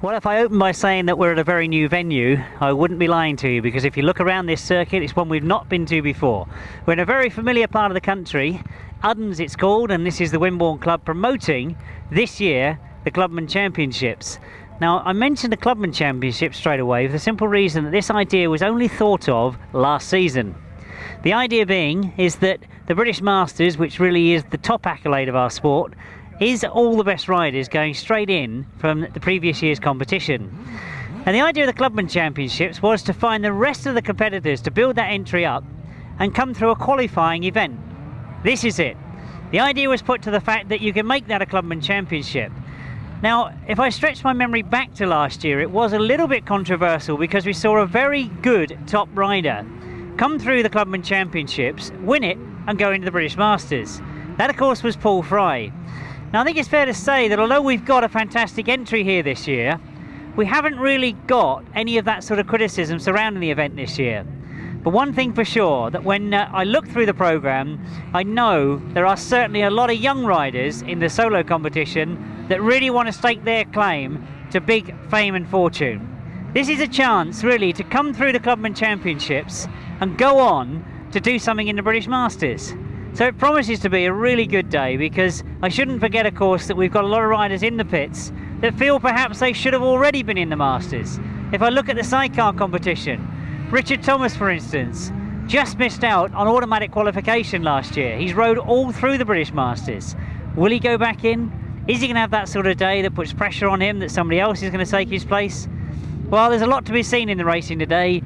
Well, if I open by saying that we're at a very new venue, I wouldn't be lying to you, because if you look around this circuit, it's one we've not been to before. We're in a very familiar part of the country, Uddens it's called, and this is the Wimborne Club promoting this year the Clubman Championships. Now, I mentioned the Clubman Championship straight away for the simple reason that this idea was only thought of last season. The idea being is that the British Masters, which really is the top accolade of our sport, is all the best riders going straight in from the previous year's competition. And the idea of the Clubman Championships was to find the rest of the competitors to build that entry up and come through a qualifying event. This is it. The idea was put to the fact that you can make that a Clubman Championship. Now, if I stretch my memory back to last year, it was a little bit controversial because we saw a very good top rider come through the Clubman Championships, win it and go into the British Masters. That of course was Paul Fry. Now, I think it's fair to say that although we've got a fantastic entry here this year, we haven't really got any of that sort of criticism surrounding the event this year. But one thing for sure, that when I look through the programme, I know there are certainly a lot of young riders in the solo competition that really want to stake their claim to big fame and fortune. This is a chance really to come through the Clubman Championships and go on to do something in the British Masters. So it promises to be a really good day, because I shouldn't forget of course that we've got a lot of riders in the pits that feel perhaps they should have already been in the Masters. If I look at the sidecar competition, Richard Thomas for instance just missed out on automatic qualification last year. He's rode all through the British Masters. Will he go back in? Is he going to have that sort of day that puts pressure on him that somebody else is going to take his place? Well, there's a lot to be seen in the racing today.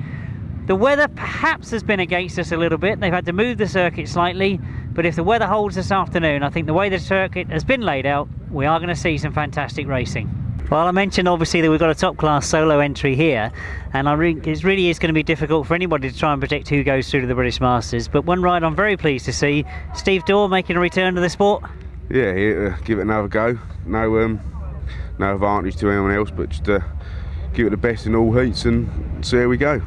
The weather perhaps has been against us a little bit. They've had to move the circuit slightly, but if the weather holds this afternoon, I think the way the circuit has been laid out, we are going to see some fantastic racing. Well, I mentioned obviously that we've got a top class solo entry here, and it really is going to be difficult for anybody to try and predict who goes through to the British Masters. But one ride I'm very pleased to see, Steve Daw making a return to the sport. Yeah, give it another go. No advantage to anyone else, but just give it the best in all heats and see how we go.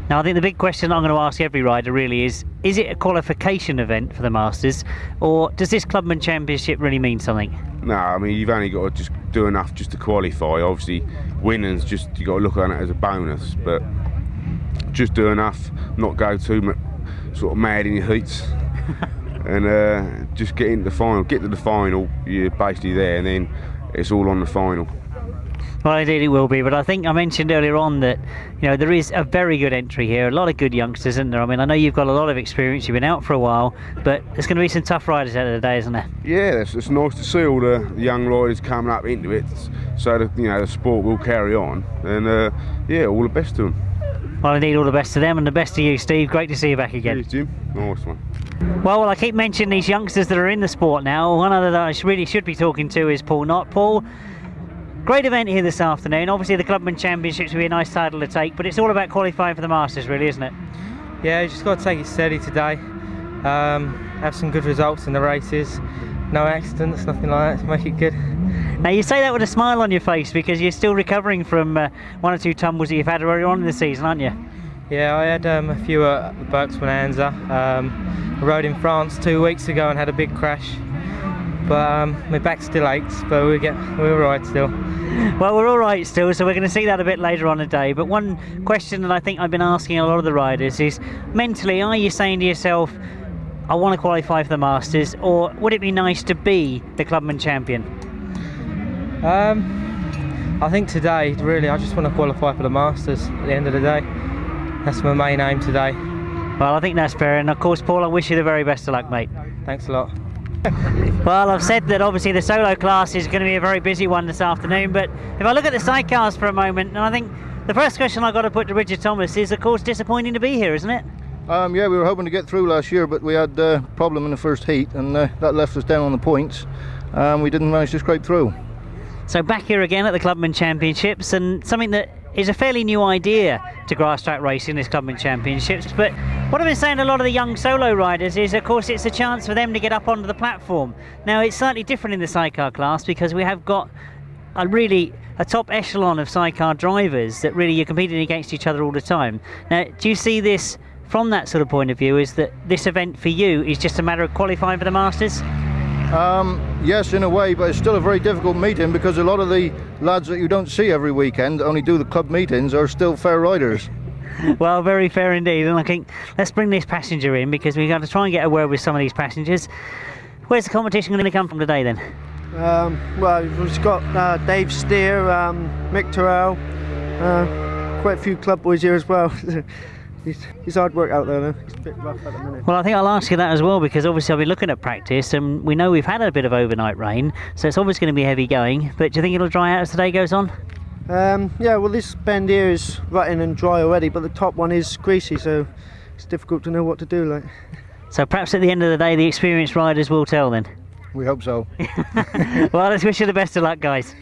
Now, I think the big question I'm going to ask every rider really is it a qualification event for the Masters, or does this Clubman Championship really mean something? No, I mean, you've only got to just do enough just to qualify. Obviously, winning's just, you've got to look at it as a bonus, but just do enough, not go too much sort of mad in your heats, and just get into the final. Get to the final, you're basically there, and then it's all on the final. Well, indeed it will be, but I think I mentioned earlier on that, you know, there is a very good entry here, a lot of good youngsters, isn't there? I mean, I know you've got a lot of experience, you've been out for a while, but there's going to be some tough riders out of the day, isn't there? Yeah, it's nice to see all the young riders coming up into it, so that, you know, the sport will carry on, and yeah, all the best to them. Well, indeed, all the best to them, and the best to you, Steve. Great to see you back again. Cheers, Jim. Nice one. Well, I keep mentioning these youngsters that are in the sport now. One other that I really should be talking to is Paul Knott. Paul, great event here this afternoon. Obviously the Clubman Championships will be a nice title to take, but it's all about qualifying for the Masters really, isn't it? Yeah, you just got to take it steady today. Have some good results in the races. No accidents, nothing like that to make it good. Now you say that with a smile on your face because you're still recovering from one or two tumbles that you've had earlier on in the season, aren't you? Yeah, I had a few at Berks Bonanza. I rode in France 2 weeks ago and had a big crash. But my back still aches, but we're all right still. Well, we're all right still, so we're going to see that a bit later on today. But one question that I think I've been asking a lot of the riders is, mentally, are you saying to yourself, I want to qualify for the Masters, or would it be nice to be the Clubman champion? I think today, really, I just want to qualify for the Masters at the end of the day. That's my main aim today. Well, I think that's fair, and of course, Paul, I wish you the very best of luck, mate. Thanks a lot. Well, I've said that obviously the solo class is going to be a very busy one this afternoon, but if I look at the sidecars for a moment, and I think the first question I've got to put to Richard Thomas is, of course, disappointing to be here, isn't it? Yeah, we were hoping to get through last year, but we had a problem in the first heat, and that left us down on the points. We didn't manage to scrape through. So back here again at the Clubman Championships, and something that is a fairly new idea to Grasstrack racing, this Clubman Championships. But what I've been saying to a lot of the young solo riders is, of course, it's a chance for them to get up onto the platform. Now, it's slightly different in the sidecar class because we have got a top echelon of sidecar drivers that really you're competing against each other all the time. Now, do you see this from that sort of point of view, is that this event for you is just a matter of qualifying for the Masters? Yes, in a way, but it's still a very difficult meeting because a lot of the lads that you don't see every weekend that only do the club meetings are still fair riders. Well, very fair indeed. And I think let's bring this passenger in, because we've got to try and get a word with some of these passengers. Where's the competition going to come from today then? Well, we've got Dave Steer, Mick Terrell, quite a few club boys here as well. He's hard work out there though. He's a bit rough at the minute. Well, I think I'll ask you that as well, because obviously I'll be looking at practice, and we know we've had a bit of overnight rain, so it's obviously going to be heavy going. But do you think it'll dry out as the day goes on? Yeah, well, this bend here is rutting and dry already, but the top one is greasy, so it's difficult to know what to do. Like. So perhaps at the end of the day, the experienced riders will tell then. We hope so. Well, let's wish you the best of luck, guys.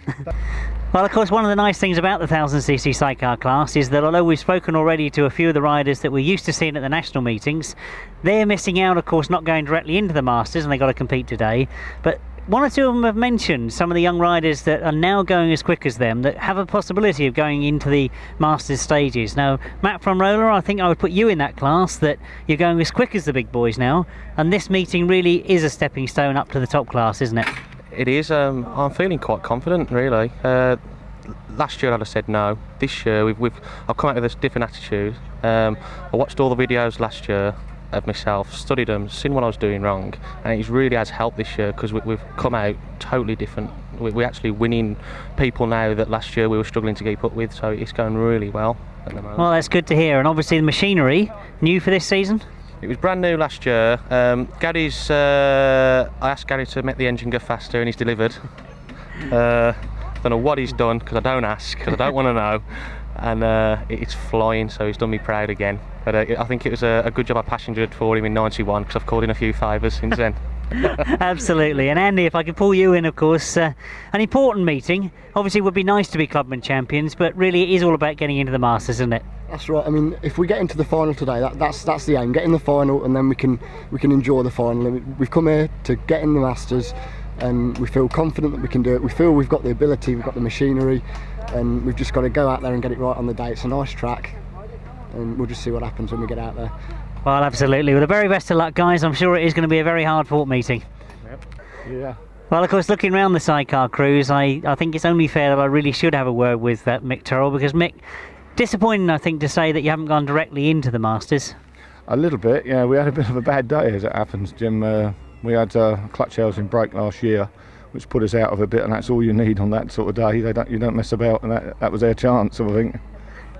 Well, of course, one of the nice things about the 1000cc sidecar class is that although we've spoken already to a few of the riders that we're used to seeing at the national meetings, they're missing out, of course, not going directly into the Masters, and they've got to compete today. But one or two of them have mentioned some of the young riders that are now going as quick as them, that have a possibility of going into the Masters stages. Now, Matt from Roller, I think I would put you in that class, that you're going as quick as the big boys now, and this meeting really is a stepping stone up to the top class, isn't it? It is. I'm feeling quite confident, really. Last year I'd have said no. This year I've come out with a different attitude. I watched all the videos last year of myself, studied them, seen what I was doing wrong, and it really has helped this year, because we've come out totally different. We're actually winning people now that last year we were struggling to keep up with, so it's going really well at the moment. Well, that's good to hear. And obviously the machinery, new for this season? It was brand new last year. Gary's, I asked Gary to make the engine go faster, and he's delivered. Don't know what he's done, because I don't ask, because I don't want to know. And it's flying, so he's done me proud again. But I think it was a good job I passengered for him in 91, because I've called in a few fivers since then. Absolutely. And Andy, if I could pull you in, of course, an important meeting. Obviously it would be nice to be clubman champions, but really it is all about getting into the Masters, isn't it? That's right. I mean, if we get into the final today, that's the aim. Get in the final, and then we can enjoy the final. We've come here to get in the Masters, and we feel confident that we can do it. We feel we've got the ability, we've got the machinery, and we've just got to go out there and get it right on the day. It's a nice track, and we'll just see what happens when we get out there. Well, absolutely. With the very best of luck, guys. I'm sure it is going to be a very hard-fought meeting. Yep. Yeah. Well, of course, looking around the sidecar crews, I think it's only fair that I really should have a word with Mick Terrell, because Mick, disappointing, I think, to say that you haven't gone directly into the Masters. A little bit, yeah. We had a bit of a bad day, as it happens, Jim. We had clutch housing break last year, which put us out of a bit, and that's all you need on that sort of day. You don't mess about, and that was their chance, I think.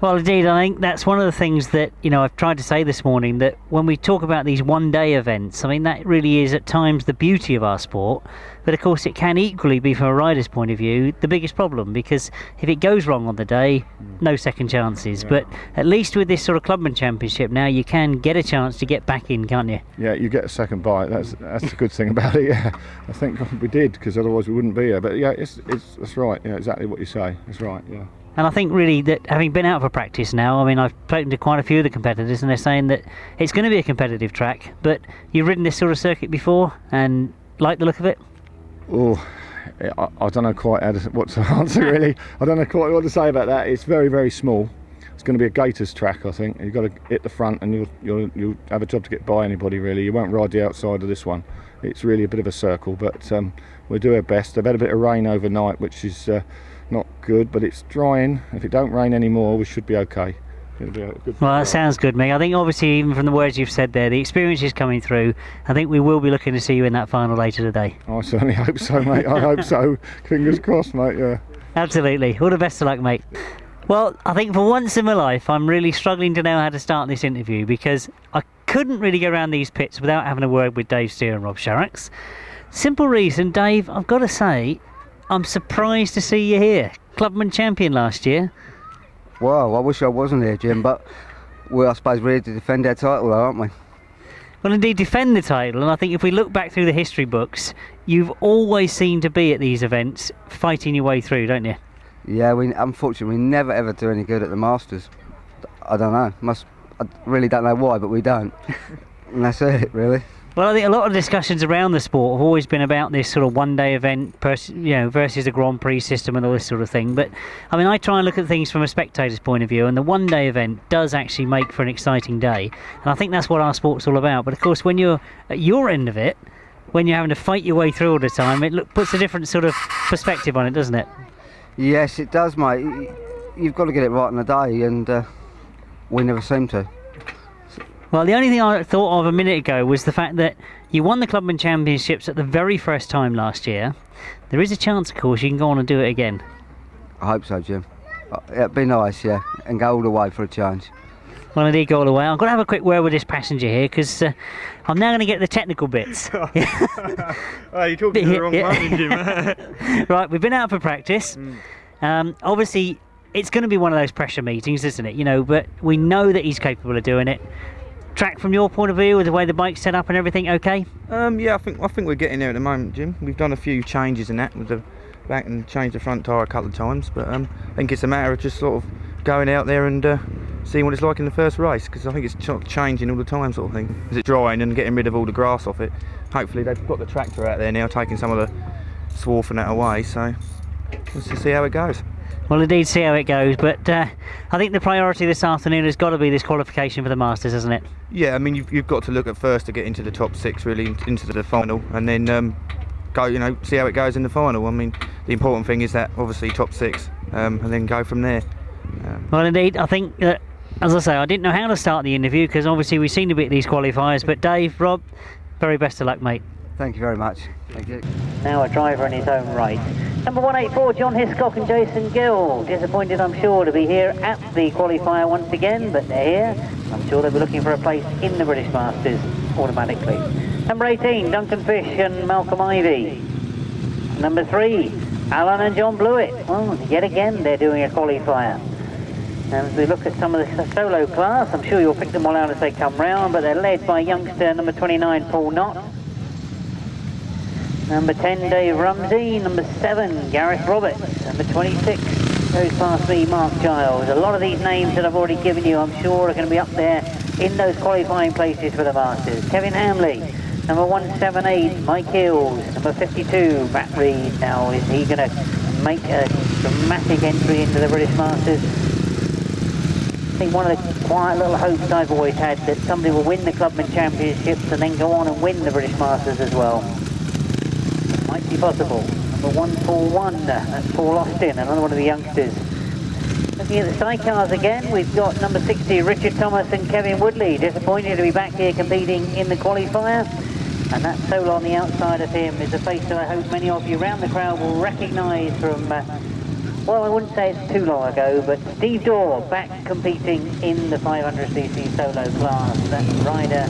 Well, indeed, I think that's one of the things that, I've tried to say this morning, that when we talk about these one-day events, I mean, that really is at times the beauty of our sport, but of course it can equally be, from a rider's point of view, the biggest problem, because if it goes wrong on the day, no second chances. Yeah. But at least with this sort of clubman championship now, you can get a chance to get back in, can't you? Yeah, you get a second bite. That's the good thing about it. Yeah, I think we did, because otherwise we wouldn't be here. But yeah, that's right. Yeah, exactly what you say. That's right. Yeah. And I think really that, having been out for practice now, I mean, I've spoken to quite a few of the competitors, and they're saying that it's going to be a competitive track, but you've ridden this sort of circuit before and like the look of it? Oh, I don't know quite what to answer, really. I don't know quite what to say about that. It's very, very small. It's going to be a gator's track, I think. You've got to hit the front, and you'll have a job to get by anybody, really. You won't ride the outside of this one. It's really a bit of a circle, but we'll do our best. They've had a bit of rain overnight, which is not good, but it's drying. If it don't rain anymore, we should be okay. It'll be a good. Well, that sounds good, Mick. I think obviously, even from the words you've said there, the experience is coming through. I think we will be looking to see you in that final later today. I certainly hope so, mate. I hope so. Fingers crossed, mate. Yeah. Absolutely. All the best of luck, mate. Well, I think for once in my life, I'm really struggling to know how to start this interview, because I couldn't really go around these pits without having a word with Dave Steer and Rob Sharrocks. Simple reason, Dave, I've got to say, I'm surprised to see you here. Clubman champion last year. Well, I wish I wasn't here, Jim, but I suppose we're here to defend our title, though, aren't we? Well, indeed, defend the title, and I think if we look back through the history books, you've always seemed to be at these events fighting your way through, don't you? Yeah, unfortunately, we never ever do any good at the Masters. I don't know. I really don't know why, but we don't. And that's it, really. Well, I think a lot of discussions around the sport have always been about this sort of one-day event, versus the Grand Prix system and all this sort of thing. But I mean, I try and look at things from a spectator's point of view, and the one-day event does actually make for an exciting day. And I think that's what our sport's all about. But of course, when you're at your end of it, when you're having to fight your way through all the time, it puts a different sort of perspective on it, doesn't it? Yes, it does, mate. You've got to get it right on the day, and we never seem to. Well, the only thing I thought of a minute ago was the fact that you won the Clubman Championships at the very first time last year. There is a chance, of course, you can go on and do it again. I hope so, Jim. It'd be nice, yeah, and go all the way for a change. Well, indeed, go all the way. I'm going to have a quick word with this passenger here because I'm now going to get the technical bits. Oh, you're talking to the wrong man, Jim. Right, we've been out for practice. Obviously, it's going to be one of those pressure meetings, isn't it? You know, but we know that he's capable of doing it. Track from your point of view, with the way the bike's set up and everything, okay? Yeah, I think we're getting there at the moment, Jim. We've done a few changes in that with the back and changed the front tyre a couple of times, but I think it's a matter of just sort of going out there and seeing what it's like in the first race, because I think it's changing all the time, sort of thing. Is it drying and getting rid of all the grass off it? Hopefully they've got the tractor out there now, taking some of the swarf and that away. So let's just see how it goes. Well, indeed, see how it goes, but I think the priority this afternoon has got to be this qualification for the Masters, hasn't it? Yeah, I mean, you've got to look at first to get into the top 6, really, into the final, and then go, you know, see how it goes in the final. I mean, the important thing is that, obviously, top 6, and then go from there. Well, indeed, I think that, as I say, I didn't know how to start the interview, because obviously we've seen a bit of these qualifiers, but Dave, Rob, very best of luck, mate. Thank you very much. Thank you. Now a driver in his own right. Number 184, John Hiscock and Jason Gill. Disappointed, I'm sure, to be here at the qualifier once again, but they're here. I'm sure they'll be looking for a place in the British Masters automatically. Number 18, Duncan Fish and Malcolm Ivey. Number 3, Alan and John Blewett. Well, yet again, they're doing a qualifier. And as we look at some of the solo class, I'm sure you'll pick them all out as they come round, but they're led by youngster number 29, Paul Knott. Number 10, Dave Rumsey. Number 7, Gareth Roberts. Number 26, goes past me, Mark Giles. A lot of these names that I've already given you, I'm sure, are going to be up there in those qualifying places for the Masters. Kevin Hamley. Number 178, Mike Hills. Number 52, Matt Reed. Now, is he going to make a dramatic entry into the British Masters? I think one of the quiet little hopes I've always had, that somebody will win the Clubman Championships and then go on and win the British Masters as well. Might be possible. Number 141, that's Paul Austin, another one of the youngsters. Looking at the sidecars again, we've got number 60, Richard Thomas and Kevin Woodley. Disappointed to be back here competing in the qualifier. And that solo on the outside of him is a face that I hope many of you around the crowd will recognise from, well, I wouldn't say it's too long ago, but Steve Daw back competing in the 500cc solo class. That rider,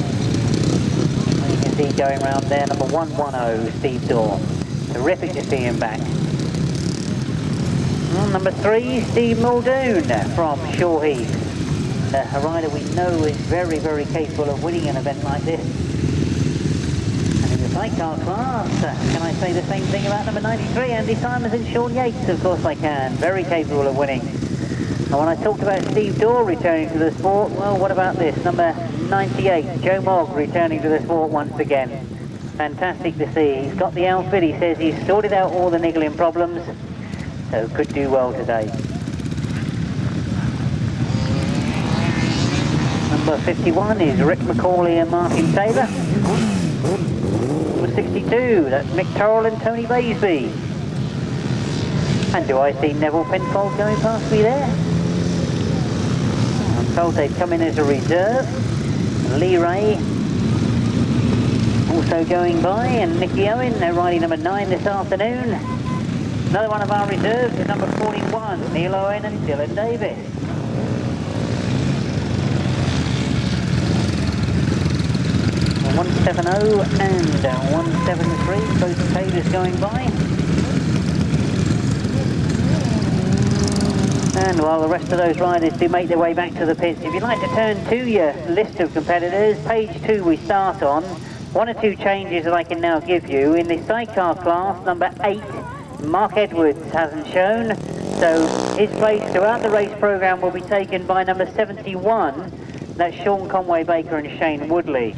you can see going around there, number 110, Steve Daw. Terrific to see him back. Number 3, Steve Muldoon from Shore Heath. A rider we know is very, very capable of winning an event like this. And in the sidecar class, can I say the same thing about number 93, Andy Simons and Sean Yates? Of course I can. Very capable of winning. And when I talked about Steve Daw returning to the sport, well, what about this? Number 98, Joe Mogg returning to the sport once again. Fantastic to see. He's got the outfit. He says he's sorted out all the niggling problems, so could do well today. Number 51 is Rick McCauley and Martin Taylor. Number 62, that's Mick Turrell and Tony Baisby. And do I see Neville Penfold going past me there? I'm told they've come in as a reserve. Lee Ray also going by, and Nicky Owen, they're riding number 9 this afternoon. Another one of our reserves is number 41, Neil Owen and Dylan Davis. And 170 and 173, both Taylors going by. And while the rest of those riders do make their way back to the pits, if you'd like to turn to your list of competitors, page 2 we start on. 1 or 2 changes that I can now give you. In the sidecar class, number 8, Mark Edwards hasn't shown, so his place throughout the race programme will be taken by number 71, that's Sean Conway Baker and Shane Woodley.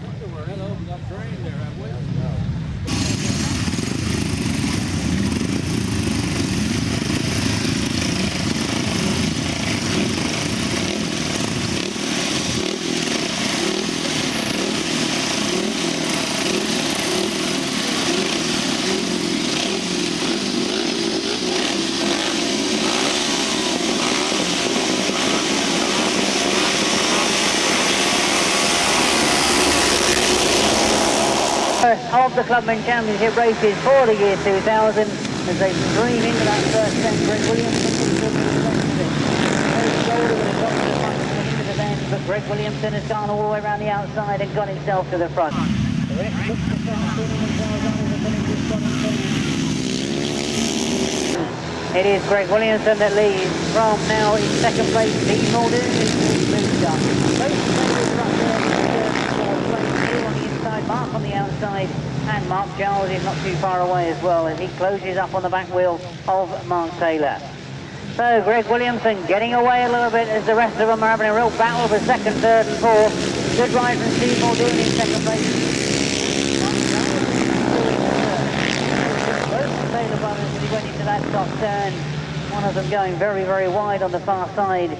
of the Clubman Championship races for the year 2000 as they stream into that first bend. Greg Williamson is the rest of it. Golder would have got to the front into the bend, but Greg Williamson has gone all the way around the outside and got himself to the front. The rest looks to start sorting themselves out as they finish this bottom turn. It is Greg Williamson that leads from now in second place. Steve Daw is moved up. Both players are up there in the fourth place. Two on the inside, Mark on the outside, and Mark Giles is not too far away as well as he closes up on the back wheel of Mark Taylor. So Greg Williamson getting away a little bit as the rest of them are having a real battle for second, third and fourth. Good ride from Steve Daw in second place. Both the Taylor brothers as he went into that top turn. One of them going very, very wide on the far side.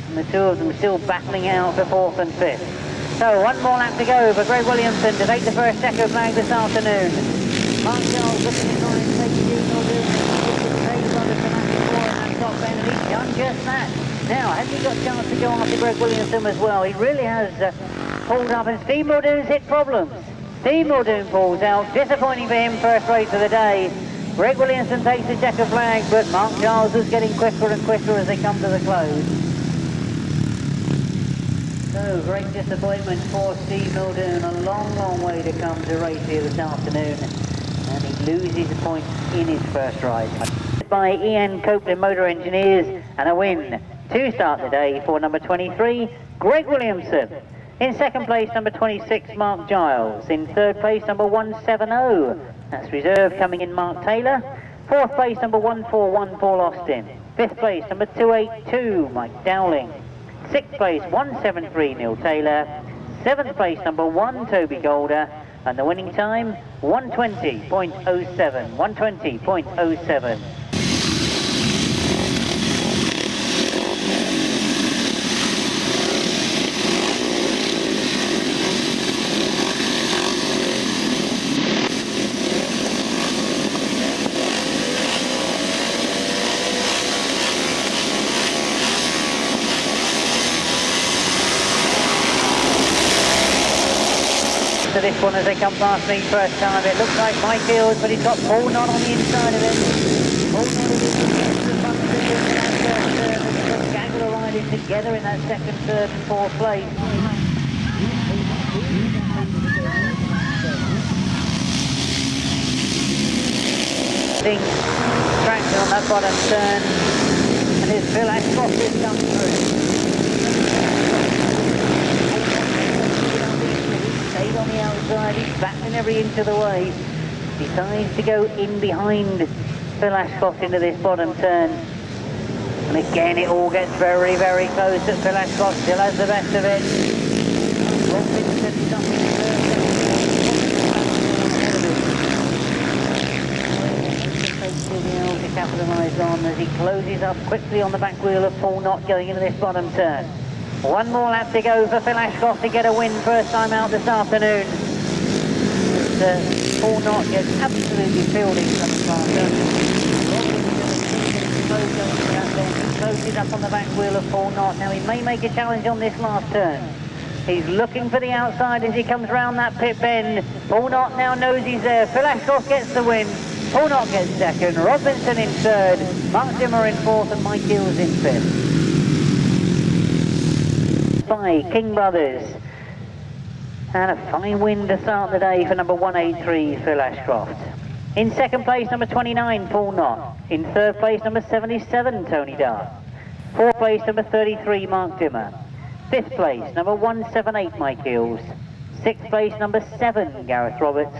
And the two of them still battling out for fourth and fifth. So one more lap to go for Greg Williamson to take the first checker flag this afternoon. Mark Giles looking in on his taking Steve Daw top end, and he's done just that. Now, has he got a chance to go after Greg Williamson as well? He really has pulled up, and Steve Muldoon's hit problems. Steve Muldoon pulls out, disappointing for him, first race of the day. Greg Williamson takes the checker flag, but Mark Giles is getting quicker and quicker as they come to the close. So, great disappointment for Steve Muldoon. A long, long way to come to race here this afternoon, and he loses a point in his first ride. By Ian Copeland Motor Engineers, and a win to start the day for number 23, Greg Williamson. In second place, number 26, Mark Giles. In third place, number 170, that's reserve coming in Mark Taylor. Fourth place, number 141, Paul Austin. Fifth place, number 282, Mike Dowling. Sixth place, 173, Neil Taylor. Seventh place, number 1, Toby Golder. And the winning time, 120.07, 120.07. To this one as they come past me first time. It looks like Mike Fields, but he's got Paul Knott on the inside of him. Paul Knott is in the front of in that first turn. The gang are riding together in that second, third and fourth place. Traction on that bottom turn, and here's Phil Ashcroft has come through. Stayed on the outside, he's battling every inch of the way. Decides to go in behind Phil Ashcroft into this bottom turn. And again it all gets very, very close, but Phil Ashcroft still has the best of it. Robinson something to capitalise on as he closes up quickly on the back wheel of Paul Knott going into this bottom turn. One more lap to go for Phil Ashcroft to get a win first time out this afternoon. Paul Knott gets absolutely fielding from the starter. He closes up on the back wheel of Paul Knott. Now he may make a challenge on this last turn. He's looking for the outside as he comes round that pit bend. Paul Knott now knows he's there. Phil Ashcroft gets the win. Paul Knott gets second. Robinson in third. Mark Dimmer in fourth and Mike Hills in fifth. By King Brothers, and a fine win to start the day for number 183 Phil Ashcroft. In second place, number 29 Paul Knott. In third place, number 77 Tony Daw. Fourth place, number 33 Mark Dimmer. Fifth place, number 178 Mike Hills. Sixth place, number 7 Gareth Roberts.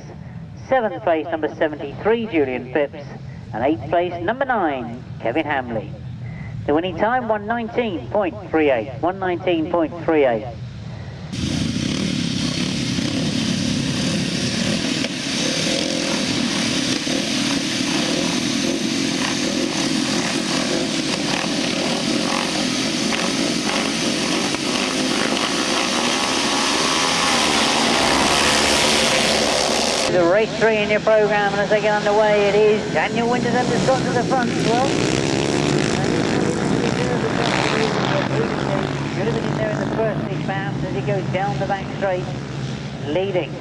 Seventh place, number 73 Julian Phipps, and eighth place, number 9 Kevin Hamley. The winning time, 119.38, 119.38. The race 3 in your programme, and as they get underway, it is Daniel Winters and the Scott to the front as well. Should have been in there in the first, he bounced as he goes down the back straight, leading.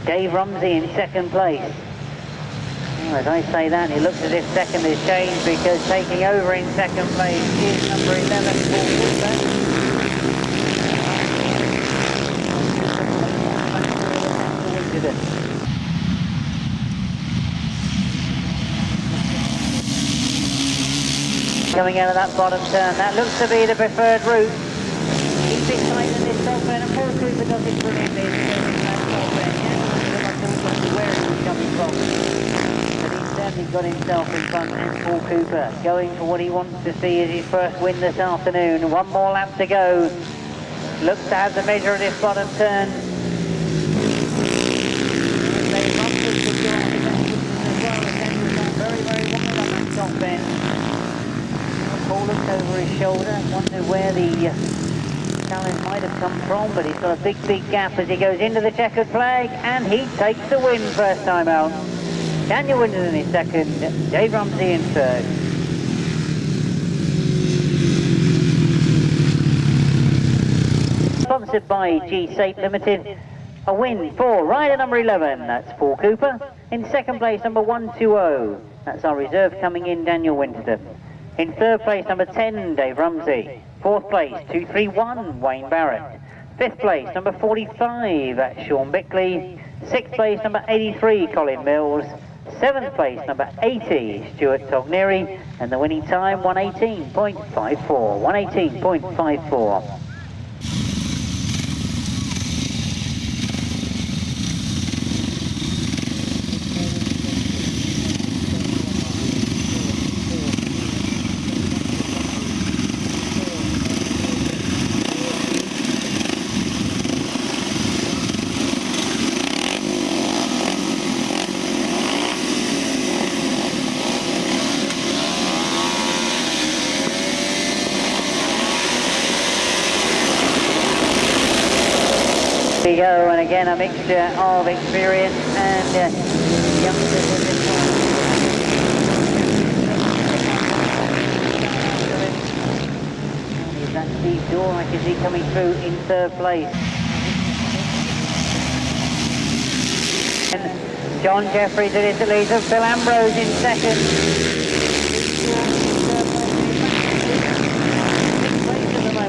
Dave Rumsey in second place. Well, as I say that, it looks as if second has changed, because taking over in second place is number 11, Paul Cooper. Coming out of that bottom turn, that looks to be the preferred route. He's excited this top end, and Paul Cooper does it brilliantly. Where he was coming from, but he's certainly got himself in front. Paul Cooper going for what he wants to see as his first win this afternoon. One more lap to go. Looks to have the measure of this bottom turn. Very, very wide on that top end. Paul looks over his shoulder, wonders where the challenge might have come from, but he's got a big, big gap as he goes into the checkered flag, and he takes the win first time out. Daniel Winton in second, Dave Rumsey in third. Sponsored by G-Safe Limited. A win for rider number 11, that's Paul Cooper. In second place, number 120, that's our reserve coming in, Daniel Winton. In third place, number 10, Dave Rumsey. Fourth place, 231, Wayne Barrett. Fifth place, number 45, that's Sean Bickley. Sixth place, number 83, Colin Mills. Seventh place, number 80, Stuart Togneri. And the winning time, 118.54. 118.54. We go, and again a mixture of experience and youngsters in this one. Is that Steve Daw? I can see coming through in third place. And John Jeffries at Italy, so Phil Ambrose in second.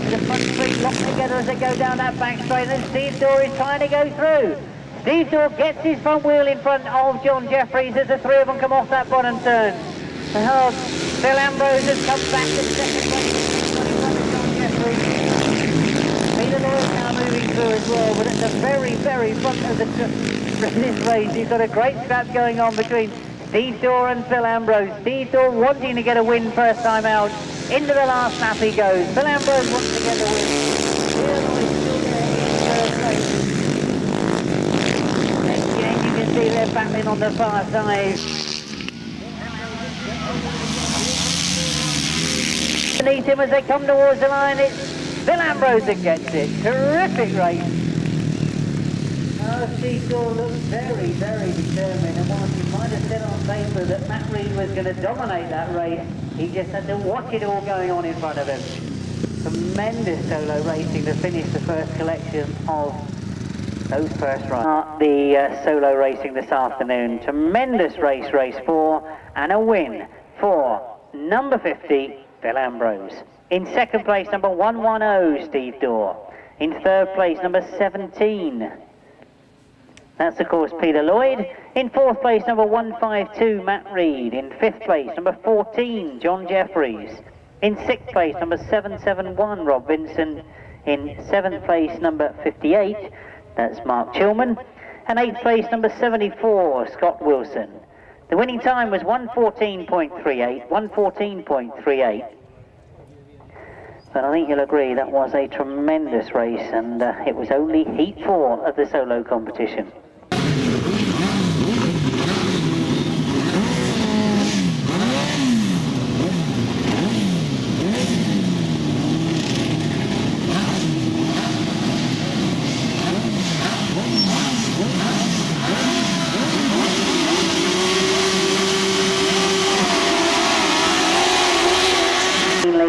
The front three locked together as they go down that back straight, and Steve Daw is trying to go through. Steve Daw gets his front wheel in front of John Jeffries as the three of them come off that bottom turn. Oh, Phil Ambrose has come back to second place. John Jeffries. Peter Lawrence now moving through as well, but at the very, very front of this race, he's got a great scrap going on between Steve Daw and Phil Ambrose. Steve Daw wanting to get a win first time out. Into the last lap he goes. Phil Ambrose wants to get the win. Again, you can see they're battling on the far side. Beneath him as they come towards the line, it's Phil Ambrose that gets it. Terrific race. Oh, Steve Daw looks very, very determined, and whilst he might have said on paper that Matt Reed was going to dominate that race, he just had to watch it all going on in front of him. Tremendous solo racing to finish the first collection of those first rides. The solo racing this afternoon. Tremendous race, race 4, and a win for number 50, Phil Ambrose. In second place, number 110, Steve Daw. In third place, number 17. That's, of course, Peter Lloyd. In fourth place, number 152, Matt Reed. In fifth place, number 14, John Jeffries. In sixth place, number 771, Rob Vincent. In seventh place, number 58, that's Mark Chilman. And eighth place, number 74, Scott Wilson. The winning time was 114.38, 114.38. But I think you'll agree that was a tremendous race, and it was only heat 4 of the solo competition.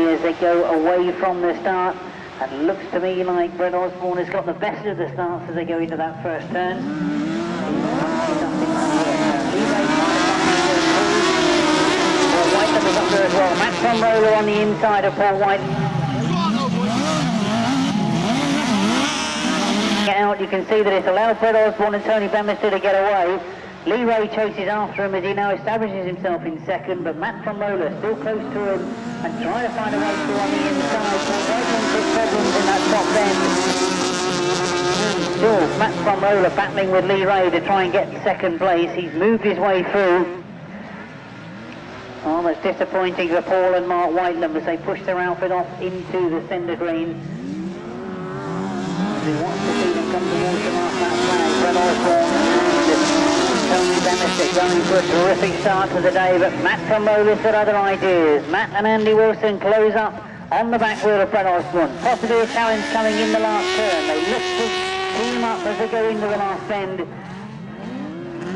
As they go away from the start, and looks to me like Brett Osborne has got the best of the starts as they go into that first turn. was up there as well. Matt Van Roller on the inside of Paul White. Out, you can see that it's allowed Fred Osborne and Tony Bemister to get away. Lee Ray chases after him as he now establishes himself in second, but Matt Van Roller still close to him and trying to find a way through on the inside. So right on six problems in that top end. And still Matt Van Roller battling with Lee Ray to try and get second place. He's moved his way through. Oh, that's disappointing for Paul and Mark Whitelam as they push their outfit off into the centre green. He wants to see them come towards him off that flag. Fred Osborne and Tony Bemister going for a terrific start to the day, but Matt Van Roller's got other ideas. Matt and Andy Wilson close up on the back wheel of Fred Osborne. Possibly a challenge coming in the last turn. They look to team up as they go into the last bend.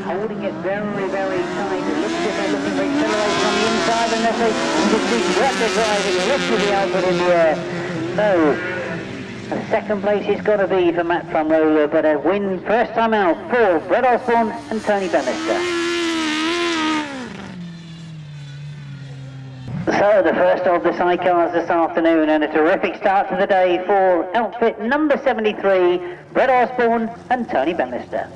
Holding it very, very tight. It looks as if they're looking for acceleration on the inside, unless they just see rapid driving, lift with the output in the air. So, the second place has got to be for Matt Van Roller, but a win first time out for Fred Osborne and Tony Bemister. So the first of the sidecars this afternoon, and a terrific start to the day for outfit number 73, Fred Osborne and Tony Bemister.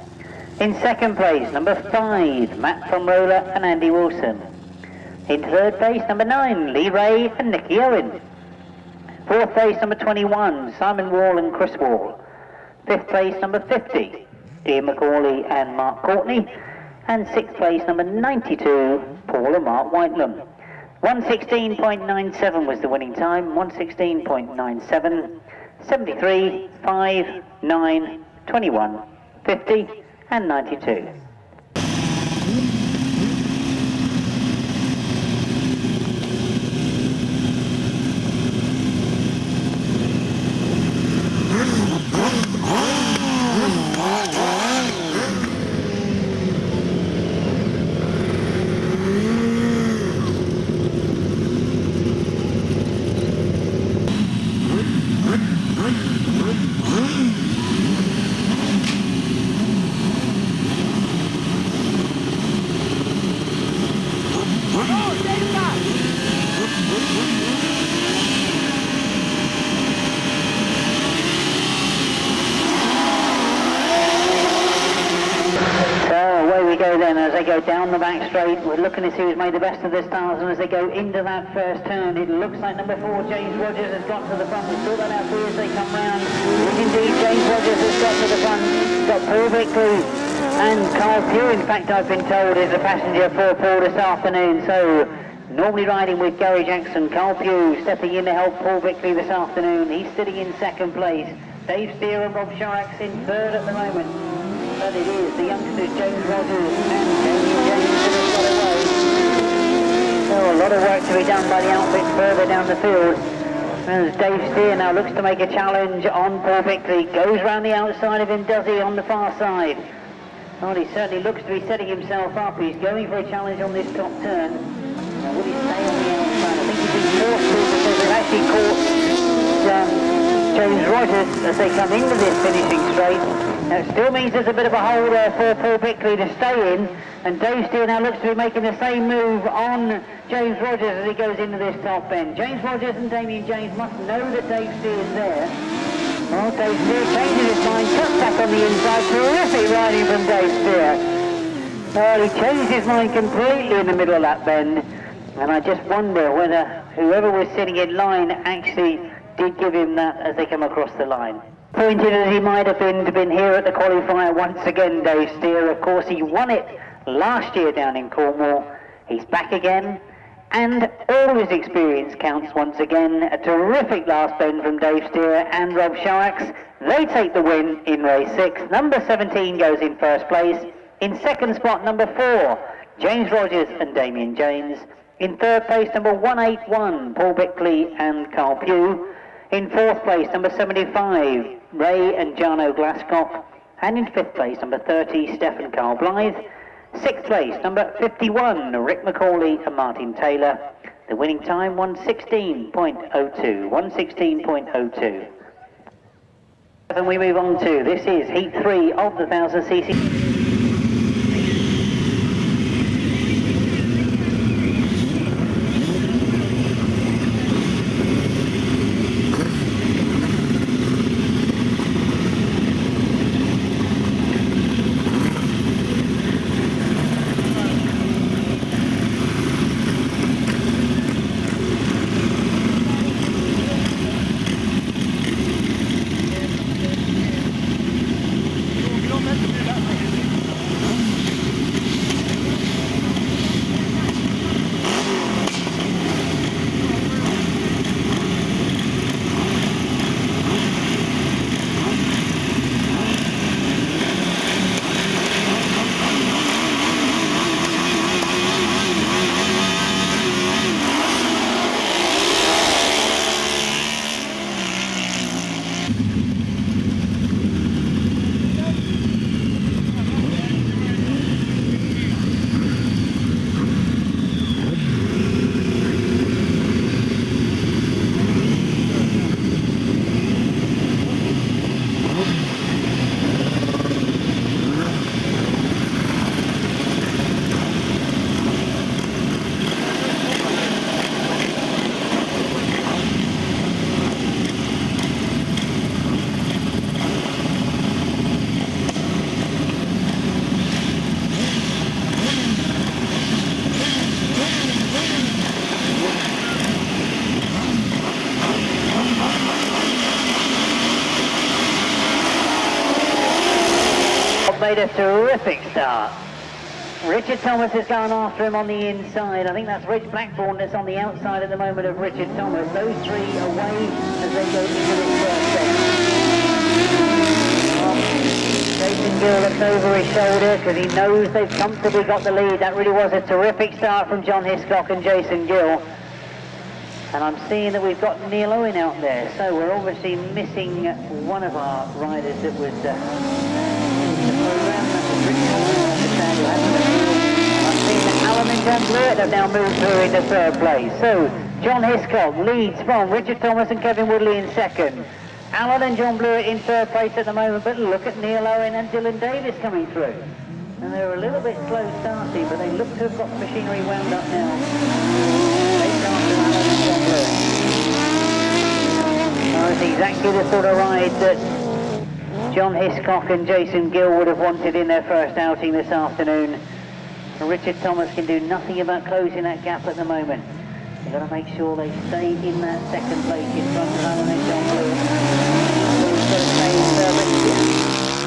In second place, number 5, Matt Van Roller and Andy Wilson. In third place, number 9, Lee Ray and Nicky Owen. Fourth place, number 21, Simon Wall and Chris Wall. Fifth place, number 50, Ian McCauley and Mark Courtney. And sixth place, number 92, Paul and Mark Whitelam. 1:16.97 was the winning time. 1:16.97, 73, 5, 9, 21, 50 and 92. As they go down the back straight, we're looking to see who's made the best of this stars, and as they go into that first turn, it looks like number 4, James Rogers, has got to the front. We saw that out here as they come round. Indeed, James Rogers has got to the front. Got Paul Bickley and Carl Pugh, in fact, I've been told, is a passenger for Paul this afternoon. So, normally riding with Gary Jackson, Carl Pugh stepping in to help Paul Bickley this afternoon. He's sitting in second place. Dave Steer and Rob Sharax in third at the moment. But it is the youngsters, James Rogers and Jamie James, that have got away. So a lot of work to be done by the outfit further down the field. As Dave Steer now looks to make a challenge on Paul Bickley. Goes round the outside of him, does he, on the far side? Well, he certainly looks to be setting himself up. He's going for a challenge on this top turn. Now, will he stay on the outside? I think he's been forced to, because they've actually caught James Rogers as they come into this finishing straight. Now, it still means there's a bit of a hole there for Paul Bickley to stay in, and Dave Steer now looks to be making the same move on James Rogers as he goes into this top end. James Rogers and Damien James must know that Dave Steer is there. Well, Dave Steer changes his mind, cuts back on the inside. Terrific riding from Dave Steer. Well, he changed his mind completely in the middle of that bend, and I just wonder whether whoever was sitting in line actually did give him that as they come across the line. Pointed as he might have been here at the qualifier once again, Dave Steer. Of course, he won it last year down in Cornwall. He's back again, and all his experience counts once again. A terrific last bend from Dave Steer and Rob Sharax. They take the win in race 6. Number 17 goes in first place. In second spot, number 4, James Rogers and Damien James. In third place, number 181, Paul Bickley and Carl Pugh. In fourth place, number 75, Ray and Jarno Glasscock. And in fifth place, number 30, Stephen Carl Blythe. Sixth place, number 51, Rick McCauley and Martin Taylor. The winning time, 1:16.02. 1:16.02. And we move on to, this is Heat 3 of the 1000cc. made a terrific start. Richard Thomas has gone after him on the inside. I think that's Rich Blackburn that's on the outside at the moment of Richard Thomas. Those three away as they go into this first set. Jason Gill looks over his shoulder because he knows they've comfortably got the lead. That really was a terrific start from John Hiscock and Jason Gill. And I'm seeing that we've got Neil Owen out there, so we're obviously missing one of our riders that was in the programme. That was Rich Thomas, who hasn't appeared. And I'm seeing that Alan and John Blewett have now moved through into third place. So John Hiscock leads from Richard Thomas and Kevin Woodley in second. Alan and John Blewett in third place at the moment, but look at Neil Owen and Dylan Davis coming through. And they're a little bit slow starting, but they look to have got the machinery wound up now. They start to Alan and John Blewett. Oh, it's exactly the sort of ride that John Hiscock and Jason Gill would have wanted in their first outing this afternoon. Richard Thomas can do nothing about closing that gap at the moment. They've got to make sure they stay in that second place in front of Alan and John Blewett.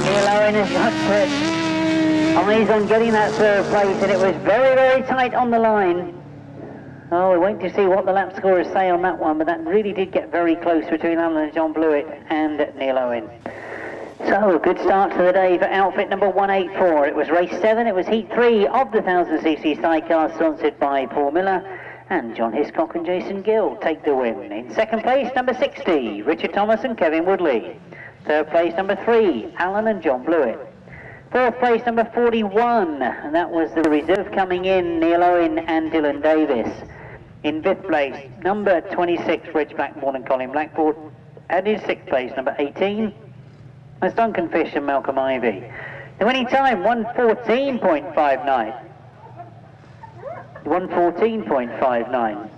Neil Owen has got eyes on getting that third place, and it was very, very tight on the line. Oh, we're waiting to see what the lap scorers say on that one, but that really did get very close between Alan and John Blewett and Neil Owen. So, a good start to the day for outfit number 184. It was race 7, it was heat 3 of the 1000cc sidecar, sponsored by Paul Miller. And John Hiscock and Jason Gill take the win. In second place, number 60, Richard Thomas and Kevin Woodley. Third place, number 3, Alan and John Blewett. Fourth place, number 41, and that was the reserve coming in, Neil Owen and Dylan Davis. In fifth place, number 26, Rich Blackburn and Colin Blackburn. And in sixth place, number 18, was Duncan Fish and Malcolm Ivey. The winning time, 1:14.59. 1:14.59.